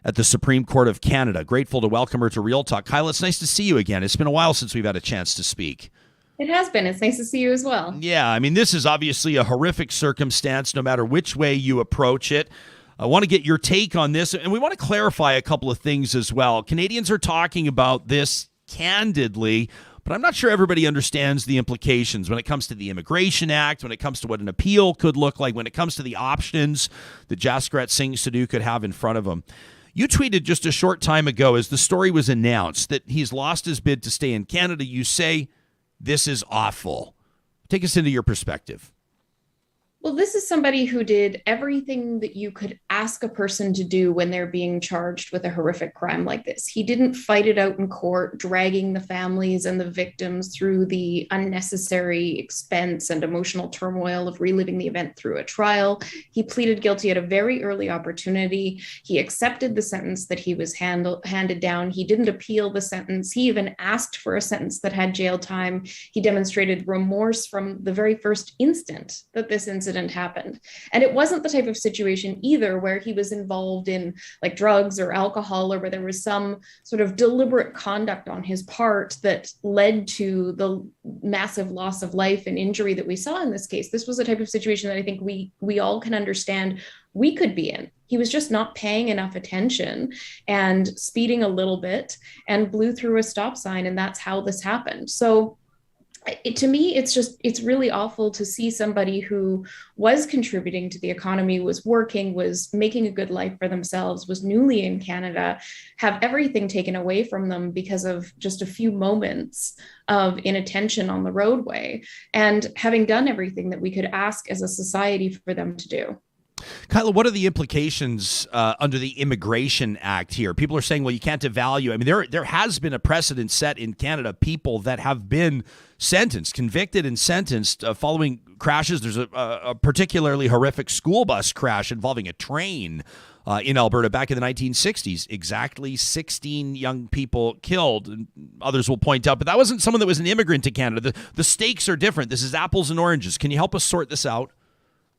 at the Supreme Court of Canada. Grateful to welcome her to Real Talk. Kyla, it's nice to see you again. It's been a while since we've had a chance to speak. It has been. It's nice to see you as well. Yeah, I mean, this is obviously a horrific circumstance, no matter which way you approach it. I want to get your take on this, and we want to clarify a couple of things as well. Canadians are talking about this candidly, but I'm not sure everybody understands the implications when it comes to the Immigration Act, when it comes to what an appeal could look like, when it comes to the options that Jaskirat Sidhu could have in front of him. You tweeted just a short time ago as the story was announced that he's lost his bid to stay in Canada. You say, this is awful. Take us into your perspective. Well, this is somebody who did everything that you could ask a person to do when they're being charged with a horrific crime like this. He didn't fight it out in court, dragging the families and the victims through the unnecessary expense and emotional turmoil of reliving the event through a trial. He pleaded guilty at a very early opportunity. He accepted the sentence that he was handed down. He didn't appeal the sentence. He even asked for a sentence that had jail time. He demonstrated remorse from the very first instant that this incident happened. And it wasn't the type of situation either where he was involved in like drugs or alcohol, or where there was some sort of deliberate conduct on his part that led to the massive loss of life and injury that we saw in this case. This was a type of situation that I think we all can understand we could be in. He was just not paying enough attention and speeding a little bit and blew through a stop sign, and that's how this happened. So to me, it's really awful to see somebody who was contributing to the economy, was working, was making a good life for themselves, was newly in Canada, have everything taken away from them because of just a few moments of inattention on the roadway, and having done everything that we could ask as a society for them to do. Kyla, what are the implications under the Immigration Act here? People are saying, well, you can't devalue. I mean, there has been a precedent set in Canada, people that have been sentenced, convicted and sentenced following crashes. There's a particularly horrific school bus crash involving a train in Alberta back in the 1960s. Exactly 16 young people killed, and others will point out, but that wasn't someone that was an immigrant to Canada. The stakes are different. This is apples and oranges. Can you help us sort this out?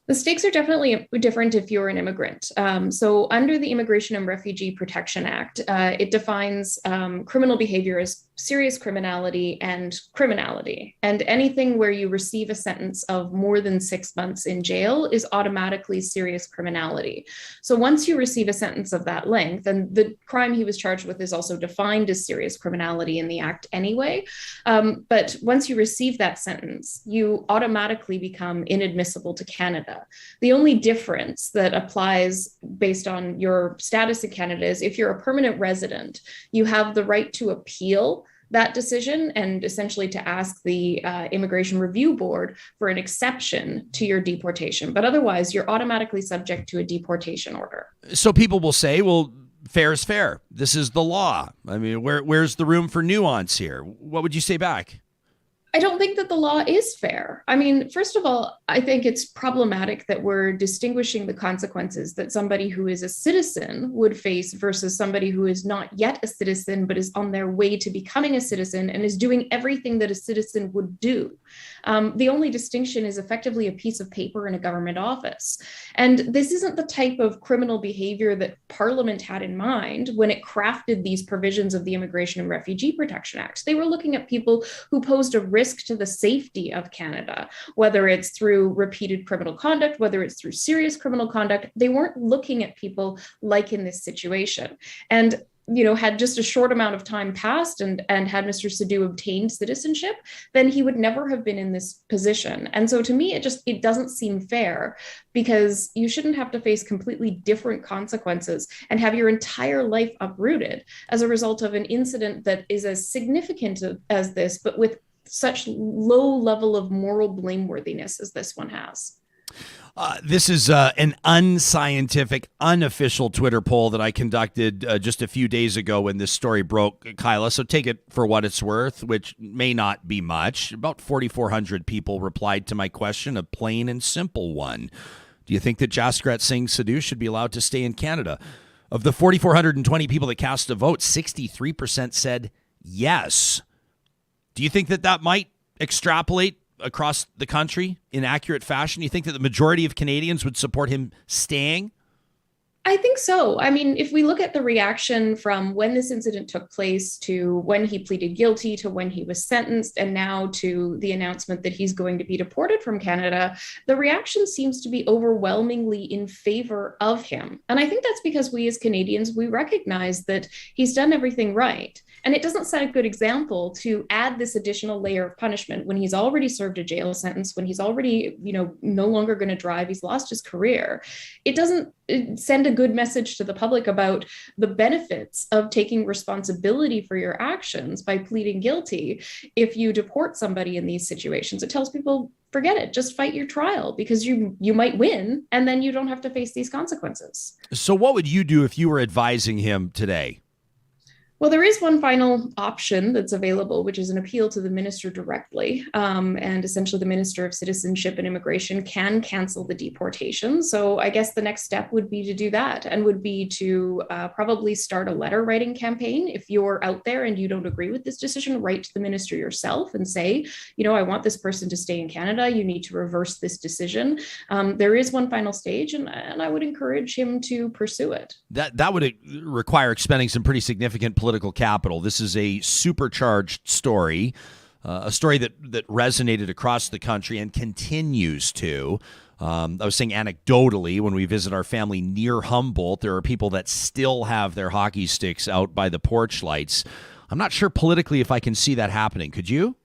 The stakes are definitely different if you're an immigrant. So under the Immigration and Refugee Protection Act, it defines criminal behavior as serious criminality and criminality. And anything where you receive a sentence of more than 6 months in jail is automatically serious criminality. So once you receive a sentence of that length, and the crime he was charged with is also defined as serious criminality in the Act anyway, but once you receive that sentence, you automatically become inadmissible to Canada. The only difference that applies based on your status in Canada is if you're a permanent resident, you have the right to appeal that decision and essentially to ask the Immigration Review Board for an exception to your deportation. But otherwise, you're automatically subject to a deportation order. So people will say, well, fair is fair. This is the law. I mean, where's the room for nuance here? What would you say back? I don't think that the law is fair. I mean, first of all, I think it's problematic that we're distinguishing the consequences that somebody who is a citizen would face versus somebody who is not yet a citizen, but is on their way to becoming a citizen and is doing everything that a citizen would do. The only distinction is effectively a piece of paper in a government office. And this isn't the type of criminal behavior that Parliament had in mind when it crafted these provisions of the Immigration and Refugee Protection Act. They were looking at people who posed a risk to the safety of Canada, whether it's through repeated criminal conduct, whether it's through serious criminal conduct. They weren't looking at people like in this situation. And had just a short amount of time passed and had Mr. Sidhu obtained citizenship, then he would never have been in this position. And so to me, it doesn't seem fair, because you shouldn't have to face completely different consequences and have your entire life uprooted as a result of an incident that is as significant as this, but with such low level of moral blameworthiness as this one has. This is an unscientific, unofficial Twitter poll that I conducted just a few days ago when this story broke, Kyla. So take it for what it's worth, which may not be much. About 4,400 people replied to my question, a plain and simple one. Do you think that Jaskirat Sidhu should be allowed to stay in Canada? Of the 4,420 people that cast a vote, 63% said yes. Do you think that might extrapolate across the country in accurate fashion? You think that the majority of Canadians would support him staying? I think so. I mean, if we look at the reaction from when this incident took place to when he pleaded guilty to when he was sentenced and now to the announcement that he's going to be deported from Canada, the reaction seems to be overwhelmingly in favor of him. And I think that's because we as Canadians, we recognize that he's done everything right. And it doesn't set a good example to add this additional layer of punishment when he's already served a jail sentence, when he's already, no longer going to drive, he's lost his career. It doesn't send a good message to the public about the benefits of taking responsibility for your actions by pleading guilty. If you deport somebody in these situations, it tells people, forget it, just fight your trial because you might win and then you don't have to face these consequences. So what would you do if you were advising him today? Well, there is one final option that's available, which is an appeal to the minister directly. And essentially the Minister of Citizenship and Immigration can cancel the deportation. So I guess the next step would be to do that and would be to probably start a letter writing campaign. If you're out there and you don't agree with this decision, write to the minister yourself and say, I want this person to stay in Canada. You need to reverse this decision. There is one final stage, and I would encourage him to pursue it. That would require expending some pretty significant political capital. This is a supercharged story, a story that resonated across the country and continues to. I was saying anecdotally, when we visit our family near Humboldt, there are people that still have their hockey sticks out by the porch lights. I'm not sure politically if I can see that happening. Could you?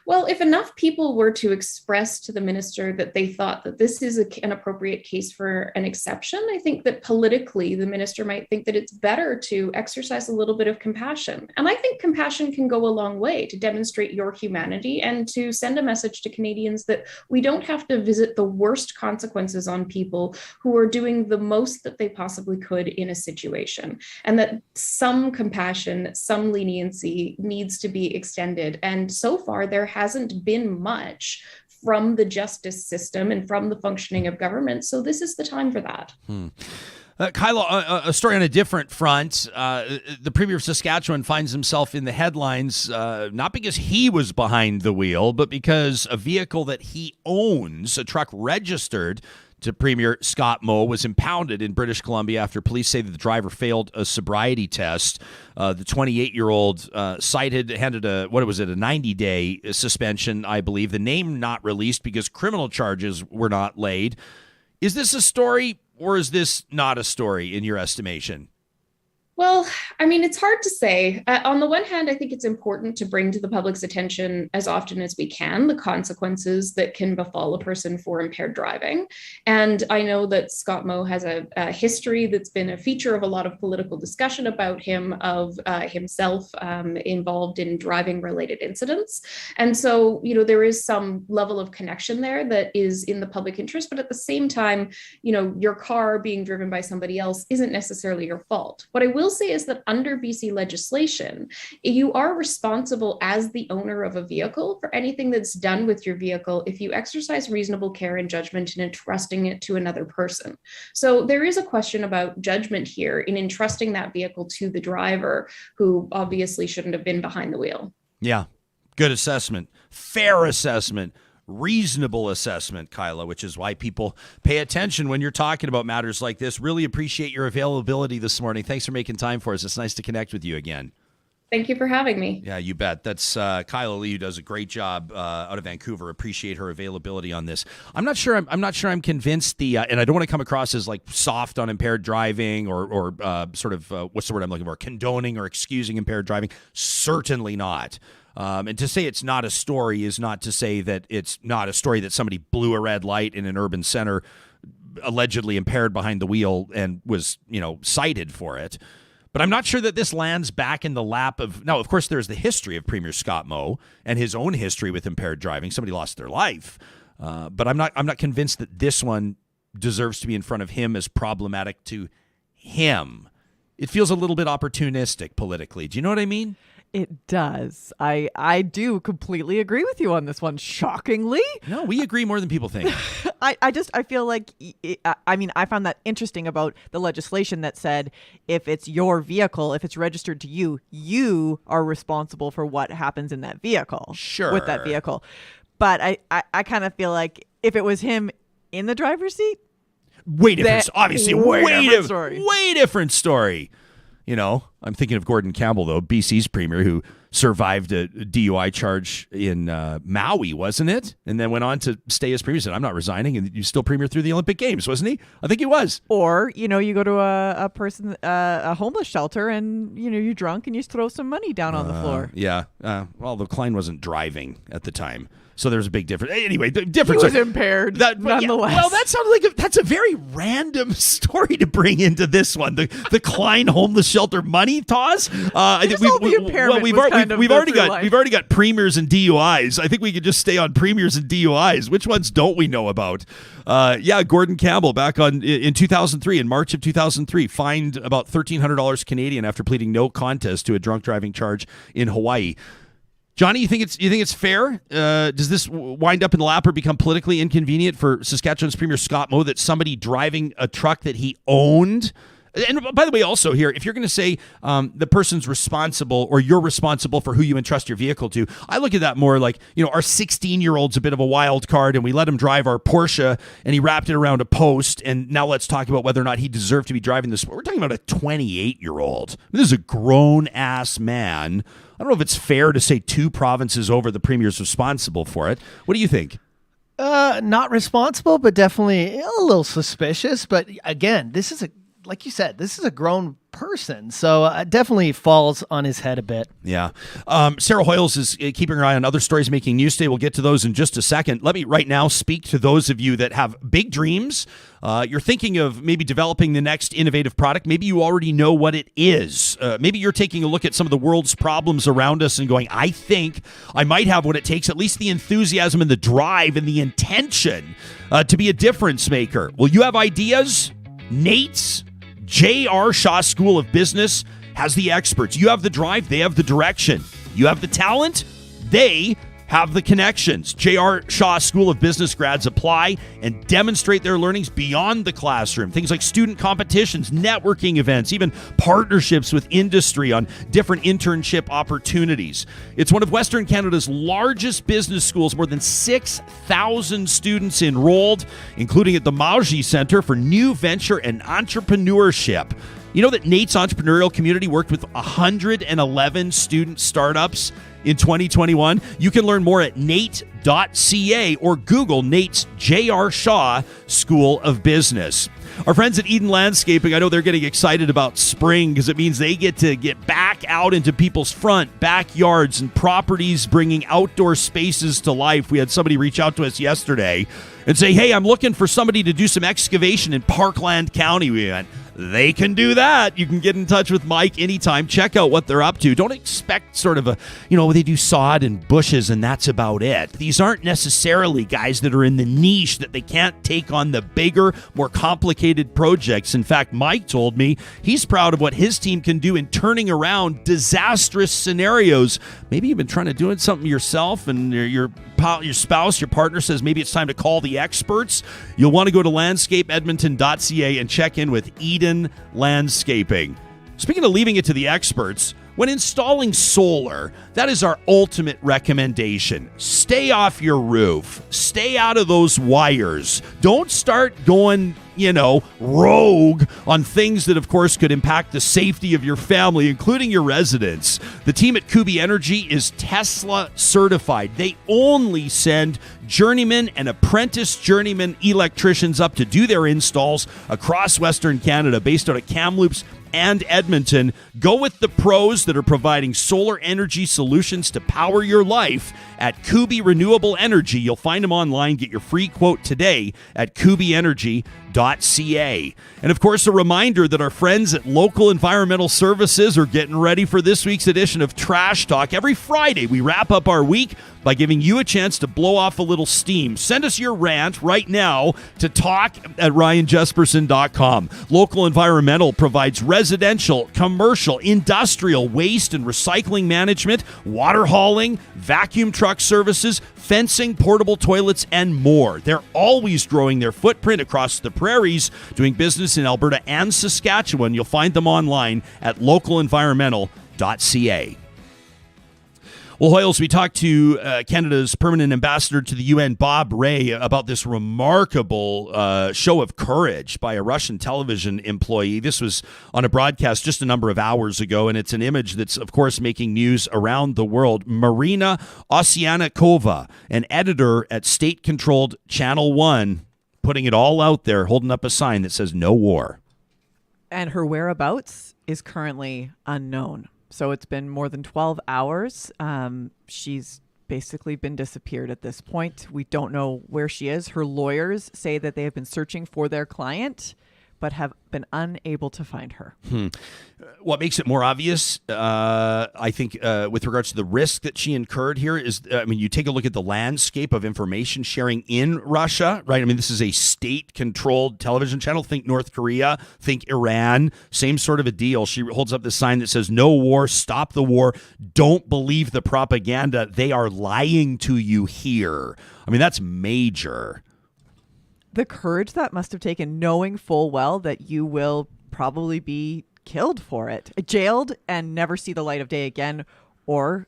Well, if enough people were to express to the minister that they thought that this is an appropriate case for an exception, I think that politically the minister might think that it's better to exercise a little bit of compassion. And I think compassion can go a long way to demonstrate your humanity and to send a message to Canadians that we don't have to visit the worst consequences on people who are doing the most that they possibly could in a situation, and that some compassion, some leniency needs to be extended. And so far, there hasn't been much from the justice system and from the functioning of government. So this is the time for that. Kyla, a story on a different front. The Premier of Saskatchewan finds himself in the headlines, not because he was behind the wheel, but because a vehicle that he owns, a truck registered to Premier Scott Moe, was impounded in British Columbia after police say that the driver failed a sobriety test. The 28-year-old handed a 90-day suspension, I believe. The name not released because criminal charges were not laid. Is this a story or is this not a story in your estimation? Well, I mean, it's hard to say. On the one hand, I think it's important to bring to the public's attention as often as we can the consequences that can befall a person for impaired driving. And I know that Scott Moe has a history that's been a feature of a lot of political discussion about him, of himself involved in driving-related incidents. And so, there is some level of connection there that is in the public interest. But at the same time, your car being driven by somebody else isn't necessarily your fault. What I will say is that under BC legislation, you are responsible as the owner of a vehicle for anything that's done with your vehicle if you exercise reasonable care and judgment in entrusting it to another person. So there is a question about judgment here in entrusting that vehicle to the driver, who obviously shouldn't have been behind the wheel. Yeah, good assessment, fair assessment. Reasonable assessment, Kyla, which is why people pay attention when you're talking about matters like this. Really appreciate your availability this morning. Thanks for making time for us. It's nice to connect with you again. Thank you for having me. Yeah, you bet. That's Kyla Lee, who does a great job out of Vancouver. Appreciate her availability on this. I'm not sure I'm convinced and I don't want to come across as like soft on impaired driving or sort of what's the word I'm looking for? Condoning or excusing impaired driving. Certainly not. And to say it's not a story is not to say that it's not a story that somebody blew a red light in an urban center, allegedly impaired behind the wheel, and was, cited for it. But I'm not sure that this lands back in the lap of... Now, of course, there's the history of Premier Scott Moe and his own history with impaired driving. Somebody lost their life. But I'm not convinced that this one deserves to be in front of him as problematic to him. It feels a little bit opportunistic politically. Do you know what I mean? It does. I do completely agree with you on this one, shockingly. No, we agree more than people think. I feel like, I found that interesting about the legislation that said if it's your vehicle, if it's registered to you, you are responsible for what happens in that vehicle. Sure. With that vehicle. But I kind of feel like if it was him in the driver's seat, way different. Obviously, way different story. You know, I'm thinking of Gordon Campbell, though, BC's premier, who survived a DUI charge in Maui, wasn't it? And then went on to stay as premier. Said, I'm not resigning. And you still premier through the Olympic Games, wasn't he? I think he was. Or, you know, you go to a homeless shelter and, you know, you're drunk and you throw some money down on the floor. Yeah. Well, the Klein wasn't driving at the time. So there's a big difference. Anyway, the difference. He was impaired, nonetheless. Yeah, well, that sounds like that's a very random story to bring into this one. The Klein homeless shelter money toss. I think we've already got premiers and DUIs. I think we could just stay on premiers and DUIs. Which ones don't we know about? Gordon Campbell back in 2003, in March of 2003, fined about $1,300 Canadian after pleading no contest to a drunk driving charge in Hawaii. Johnny, you think it's fair? Does this wind up in the lap or become politically inconvenient for Saskatchewan's Premier Scott Moe that somebody driving a truck that he owned? And by the way, also here, if you're going to say the person's responsible or you're responsible for who you entrust your vehicle to, I look at that more like, you know, our 16-year-old's a bit of a wild card and we let him drive our Porsche and he wrapped it around a post. And now let's talk about whether or not he deserved to be driving this. We're talking about a 28-year-old. This is a grown-ass man. I don't know if it's fair to say two provinces over the premier's responsible for it. What do you think? Not responsible, but definitely a little suspicious. But again, like you said, this is a grown person, so it definitely falls on his head a bit. Yeah. Sarah Hoyles is keeping her eye on other stories making news today. We'll get to those in just a second. Let me right now speak to those of you that have big dreams. You're thinking of maybe developing the next innovative product. Maybe you already know what it is. Maybe you're taking a look at some of the world's problems around us and going, I think I might have what it takes, at least the enthusiasm and the drive and the intention to be a difference maker. Well, you have ideas? Nate's J.R. Shaw School of Business has the experts. You have the drive, they have the direction. You have the talent, they have the connections. J.R. Shaw School of Business grads apply and demonstrate their learnings beyond the classroom. Things like student competitions, networking events, even partnerships with industry on different internship opportunities. It's one of Western Canada's largest business schools, more than 6,000 students enrolled, including at the Margie Centre for New Venture and Entrepreneurship. You know that Nate's entrepreneurial community worked with 111 student startups in 2021. You can learn more at nate.ca or Google Nate's J.R. Shaw School of Business. Our friends at Eden Landscaping, I know they're getting excited about spring because it means they get to get back out into people's front, backyards, and properties, bringing outdoor spaces to life. We had somebody reach out to us yesterday and say, hey, I'm looking for somebody to do some excavation in Parkland County. We went, they can do that. You can get in touch with Mike anytime. Check out what they're up to. Don't expect sort of they do sod and bushes and that's about it. These aren't necessarily guys that are in the niche that they can't take on the bigger, more complicated projects. In fact, Mike told me he's proud of what his team can do in turning around disastrous scenarios. Maybe you've been trying to do something yourself and your spouse, your partner says maybe it's time to call the experts. You'll want to go to landscapeedmonton.ca and check in with Eden Landscaping. Speaking of leaving it to the experts, when installing solar, that is our ultimate recommendation. Stay off your roof. Stay out of those wires. Don't start going, rogue on things that, of course, could impact the safety of your family, including your residents. The team at Kubi Energy is Tesla certified. They only send journeyman and apprentice journeyman electricians up to do their installs across Western Canada based out of Kamloops and Edmonton. Go with the pros that are providing solar energy solutions to power your life at Kubi Renewable Energy. You'll find them online. Get your free quote today at kubienergy.ca. And of course, a reminder that our friends at Local Environmental Services are getting ready for this week's edition of Trash Talk. Every Friday, we wrap up our week by giving you a chance to blow off a little steam. Send us your rant right now to talk@ryanjesperson.com. Local Environmental provides residential, commercial, industrial, waste and recycling management, water hauling, vacuum truck services, fencing, portable toilets, and more. They're always growing their footprint across the prairies, doing business in Alberta and Saskatchewan. You'll find them online at localenvironmental.ca. Well, Hoyles, we talked to Canada's permanent ambassador to the UN, Bob Rae, about this remarkable show of courage by a Russian television employee. This was on a broadcast just a number of hours ago, and it's an image that's, of course, making news around the world. Marina Osianikova, an editor at state-controlled Channel 1, putting it all out there, holding up a sign that says no war. And her whereabouts is currently unknown. So it's been more than 12 hours. She's basically been disappeared at this point. We don't know where she is. Her lawyers say that they have been searching for their client, but have been unable to find her. What makes it more obvious, I think, with regards to the risk that she incurred here is, you take a look at the landscape of information sharing in Russia, right? I mean, this is a state-controlled television channel. Think North Korea, think Iran, same sort of a deal. She holds up this sign that says, no war, stop the war, don't believe the propaganda. They are lying to you here. I mean, that's major. The courage that must have taken, knowing full well that you will probably be killed for it, jailed and never see the light of day again, or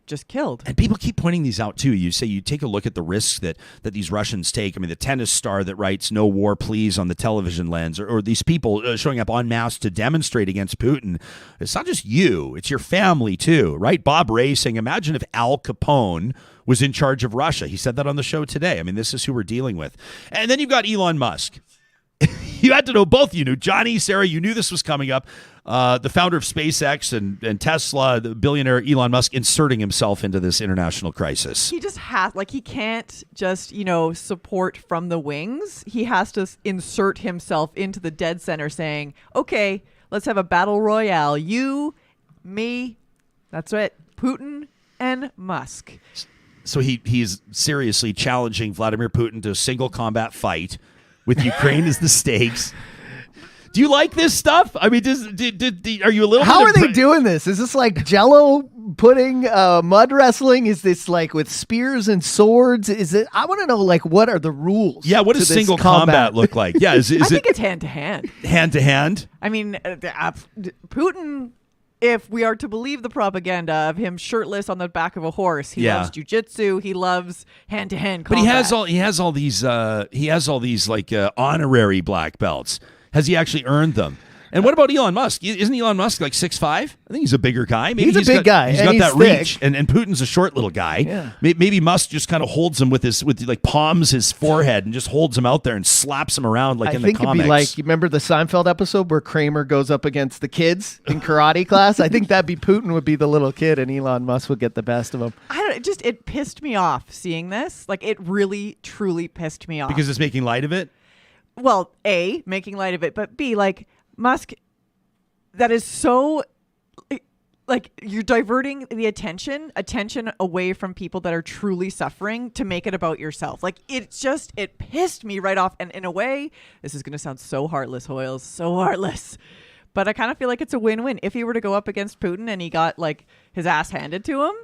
just killed. And people keep pointing these out too. You say you take a look at the risks that these Russians take. I mean, the tennis star that writes "No war, please" on the television lens, or these people showing up en masse to demonstrate against Putin. It's not just you; it's your family too, right? Bob Rae saying, "Imagine if Al Capone was in charge of Russia." He said that on the show today. I mean, this is who we're dealing with. And then you've got Elon Musk. You had to know, both you knew. Johnny, Sarah, you knew this was coming up. The founder of SpaceX and Tesla, the billionaire Elon Musk, inserting himself into this international crisis. He just has, he can't just, support from the wings. He has to insert himself into the dead center saying, okay, let's have a battle royale. You, me, that's it, Putin and Musk. So he's seriously challenging Vladimir Putin to a single combat fight with Ukraine as the stakes. Do you like this stuff? I mean, are you a little? How are they doing this? Is this like Jello pudding, mud wrestling? Is this like with spears and swords? Is it? I want to know, what are the rules? Yeah, what does single combat look like? Yeah, is I think it it's hand to hand. Hand to hand. I mean, Putin, if we are to believe the propaganda of him shirtless on the back of a horse, he loves jujitsu. He loves hand-to-hand combat. But he has all these honorary black belts. Has he actually earned them? And what about Elon Musk? Isn't Elon Musk 6'5"? I think he's a bigger guy. Maybe he's a big guy. He's got that reach, and Putin's a short little guy. Yeah. Maybe Musk just kind of holds him palms his forehead and just holds him out there and slaps him around in the comics. I think it'd be you remember the Seinfeld episode where Kramer goes up against the kids in karate class? I think that'd be Putin would be the little kid, and Elon Musk would get the best of him. It pissed me off seeing this. It really, truly pissed me off. Because it's making light of it? Well, A, making light of it, but B, Musk, that is so, you're diverting the attention away from people that are truly suffering to make it about yourself. It pissed me right off. And in a way, this is going to sound so heartless, Hoyles, so heartless. But I kind of feel like it's a win-win. If he were to go up against Putin and he got his ass handed to him,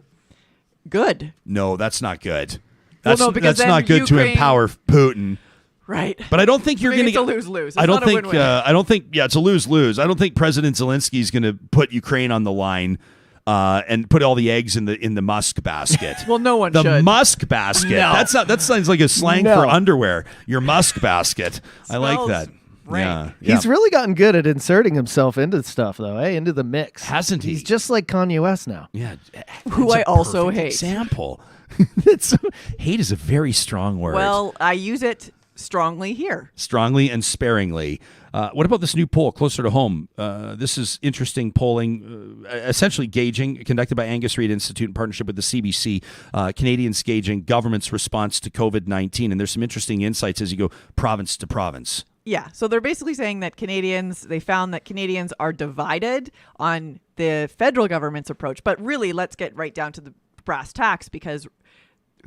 good. No, that's not good. That's not good to empower Putin. Right. But I don't think you're going to get a lose-lose. I don't think it's a lose-lose. I don't think President Zelensky is going to put Ukraine on the line and put all the eggs in the Musk basket. Well, no one should. The Musk basket. No. That sounds like a slang for underwear. Your Musk basket. I like that. Yeah. He's really gotten good at inserting himself into stuff, though, into the mix. Hasn't he? He's just like Kanye West now. Yeah. Who I also hate. Example. Hate is a very strong word. Well, I use it strongly here. Strongly and sparingly. What about this new poll closer to home? This is interesting polling, essentially gauging, conducted by Angus Reid Institute in partnership with the CBC, Canadians gauging government's response to COVID-19. And there's some interesting insights as you go province to province. Yeah. So they're basically saying that they found that Canadians are divided on the federal government's approach. But really, let's get right down to the brass tacks, because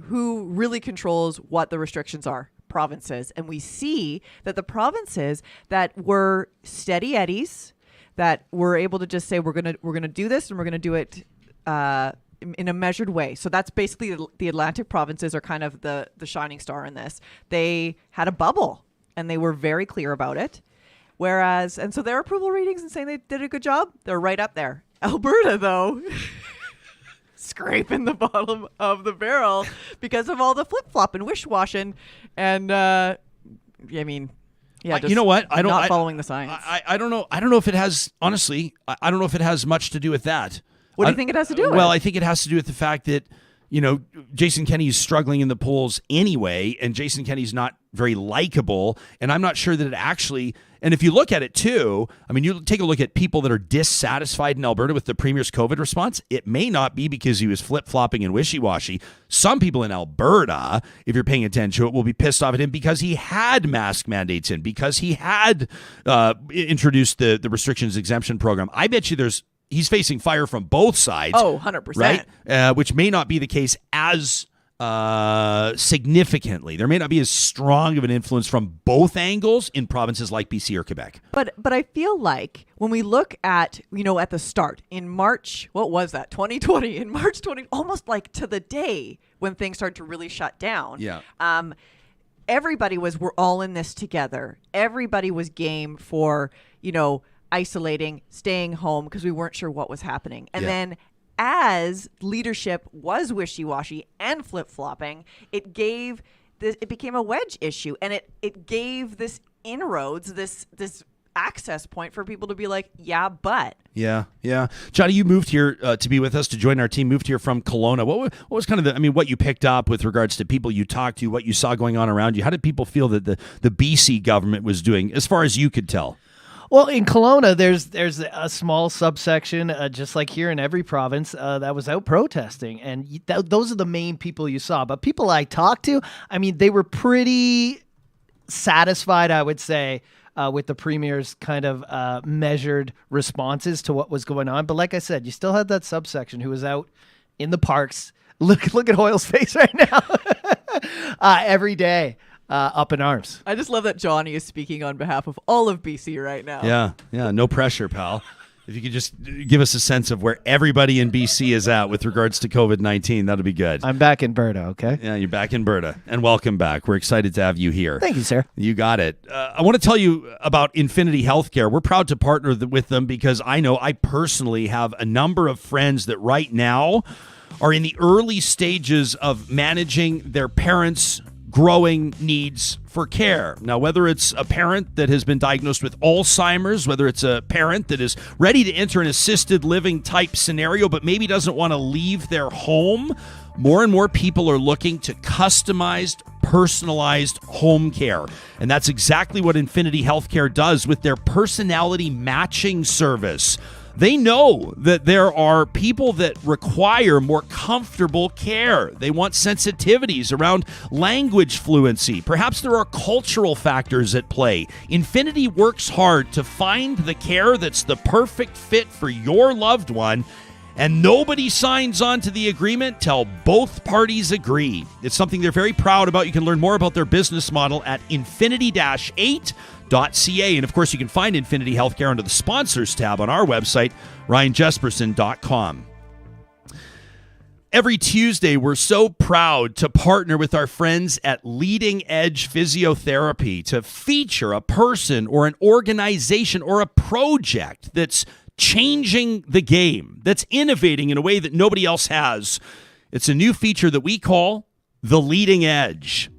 who really controls what the restrictions are? Provinces. And we see that the provinces that were steady eddies, that were able to just say we're gonna do this, and we're gonna do it in a measured way. So that's basically the Atlantic provinces are kind of the shining star in this. They had a bubble and they were very clear about it. Whereas, and so their approval ratings and saying they did a good job, they're right up there. Alberta, though, scraping the bottom of the barrel because of all the flip-flop and wish-washing. And, I mean... Yeah, you know what? Not following the science. I don't know. I don't know if it has, honestly, I don't know if it has much to do with that. What do you think it has to do with? Well, I think it has to do with the fact that, Jason Kenney is struggling in the polls anyway, and Jason Kenney's not very likable, and I'm not sure that it actually, and if you look at it too, I mean, you take a look at people that are dissatisfied in Alberta with the Premier's COVID response, it may not be because he was flip-flopping and wishy-washy. Some people in Alberta, if you're paying attention to it, will be pissed off at him because he had mask mandates in, because he had introduced the restrictions exemption program. I bet you he's facing fire from both sides. Oh, 100%. Right? Which may not be the case as significantly. There may not be as strong of an influence from both angles in provinces like BC or Quebec. But I feel like when we look at, at the start in March, what was that? 2020, in March 20, almost like to the day when things started to really shut down. Yeah. Everybody we're all in this together. Everybody was game for, isolating, staying home because we weren't sure what was happening. And then as leadership was wishy-washy and flip-flopping, it became a wedge issue, and it gave this inroads, this access point for people to be like, yeah, but. Yeah. Johnny, you moved here to be with us, to join our team, moved here from Kelowna. What was kind of what you picked up with regards to people you talked to, what you saw going on around you? How did people feel that the BC government was doing, as far as you could tell? Well, in Kelowna, there's a small subsection, just like here in every province, that was out protesting. And those are the main people you saw. But people I talked to, I mean, they were pretty satisfied, I would say, with the Premier's kind of measured responses to what was going on. But like I said, you still had that subsection who was out in the parks. Look at Hoyle's face right now. Every day. Up in arms. I just love that Johnny is speaking on behalf of all of BC right now. Yeah. No pressure, pal. If you could just give us a sense of where everybody in BC is at with regards to COVID-19, that'd be good. I'm back in Berta, okay? Yeah, you're back in Berta. And welcome back. We're excited to have you here. Thank you, sir. You got it. I want to tell you about Infinity Healthcare. We're proud to partner with them because I know I personally have a number of friends that right now are in the early stages of managing their parents' growing needs for care. Now, whether it's a parent that has been diagnosed with Alzheimer's, whether it's a parent that is ready to enter an assisted living type scenario, but maybe doesn't want to leave their home, more and more people are looking to customized, personalized home care. And that's exactly what Infinity Healthcare does with their personality matching service. They know that there are people that require more comfortable care. They want sensitivities around language fluency. Perhaps there are cultural factors at play. Infinity works hard to find the care that's the perfect fit for your loved one, and nobody signs on to the agreement till both parties agree. It's something they're very proud about. You can learn more about their business model at infinity-8.ca. And of course, you can find Infinity Healthcare under the sponsors tab on our website, ryanjesperson.com. Every Tuesday, we're so proud to partner with our friends at Leading Edge Physiotherapy to feature a person or an organization or a project that's changing the game, that's innovating in a way that nobody else has. It's a new feature that we call The Leading Edge.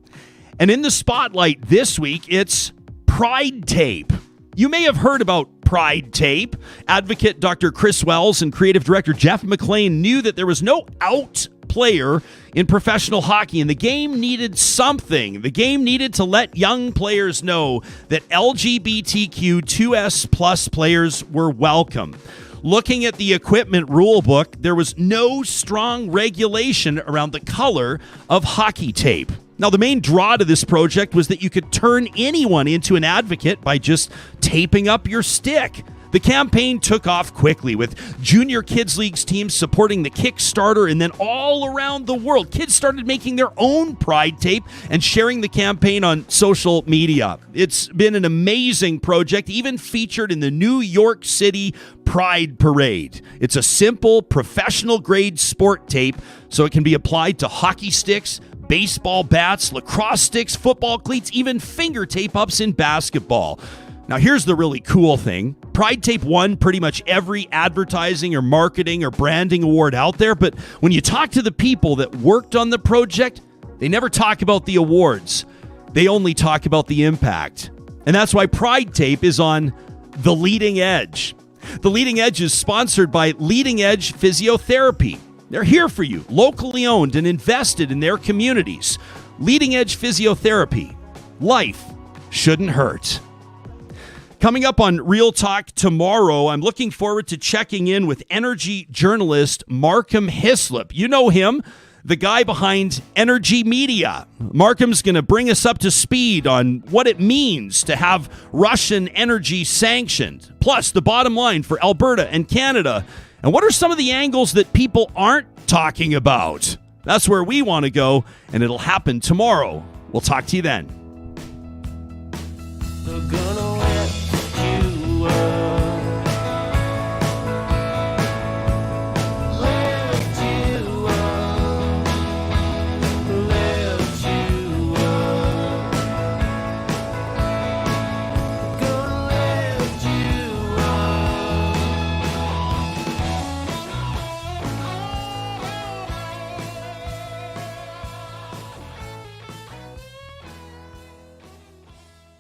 And in the spotlight this week, it's Pride Tape. You may have heard about Pride Tape. Advocate Dr. Chris Wells and creative director Jeff McLean knew that there was no out player in professional hockey, and the game needed something. The game needed to let young players know that LGBTQ 2S plus players were welcome. Looking at the equipment rule book, there was no strong regulation around the color of hockey tape. Now, the main draw to this project was that you could turn anyone into an advocate by just taping up your stick. The campaign took off quickly, with Junior Kids League's teams supporting the Kickstarter, and then all around the world, kids started making their own Pride Tape and sharing the campaign on social media. It's been an amazing project, even featured in the New York City Pride Parade. It's a simple, professional-grade sport tape, so it can be applied to hockey sticks, baseball bats, lacrosse sticks, football cleats, even finger tape-ups in basketball. Now, here's the really cool thing. Pride Tape won pretty much every advertising or marketing or branding award out there, but when you talk to the people that worked on the project, they never talk about the awards. They only talk about the impact. And that's why Pride Tape is on The Leading Edge. The Leading Edge is sponsored by Leading Edge Physiotherapy. They're here for you, locally owned and invested in their communities. Leading Edge Physiotherapy. Life shouldn't hurt. Coming up on Real Talk tomorrow, I'm looking forward to checking in with energy journalist Markham Hislop. You know him, the guy behind Energy Media. Markham's going to bring us up to speed on what it means to have Russian energy sanctioned, plus the bottom line for Alberta and Canada. And what are some of the angles that people aren't talking about? That's where we want to go, and it'll happen tomorrow. We'll talk to you then.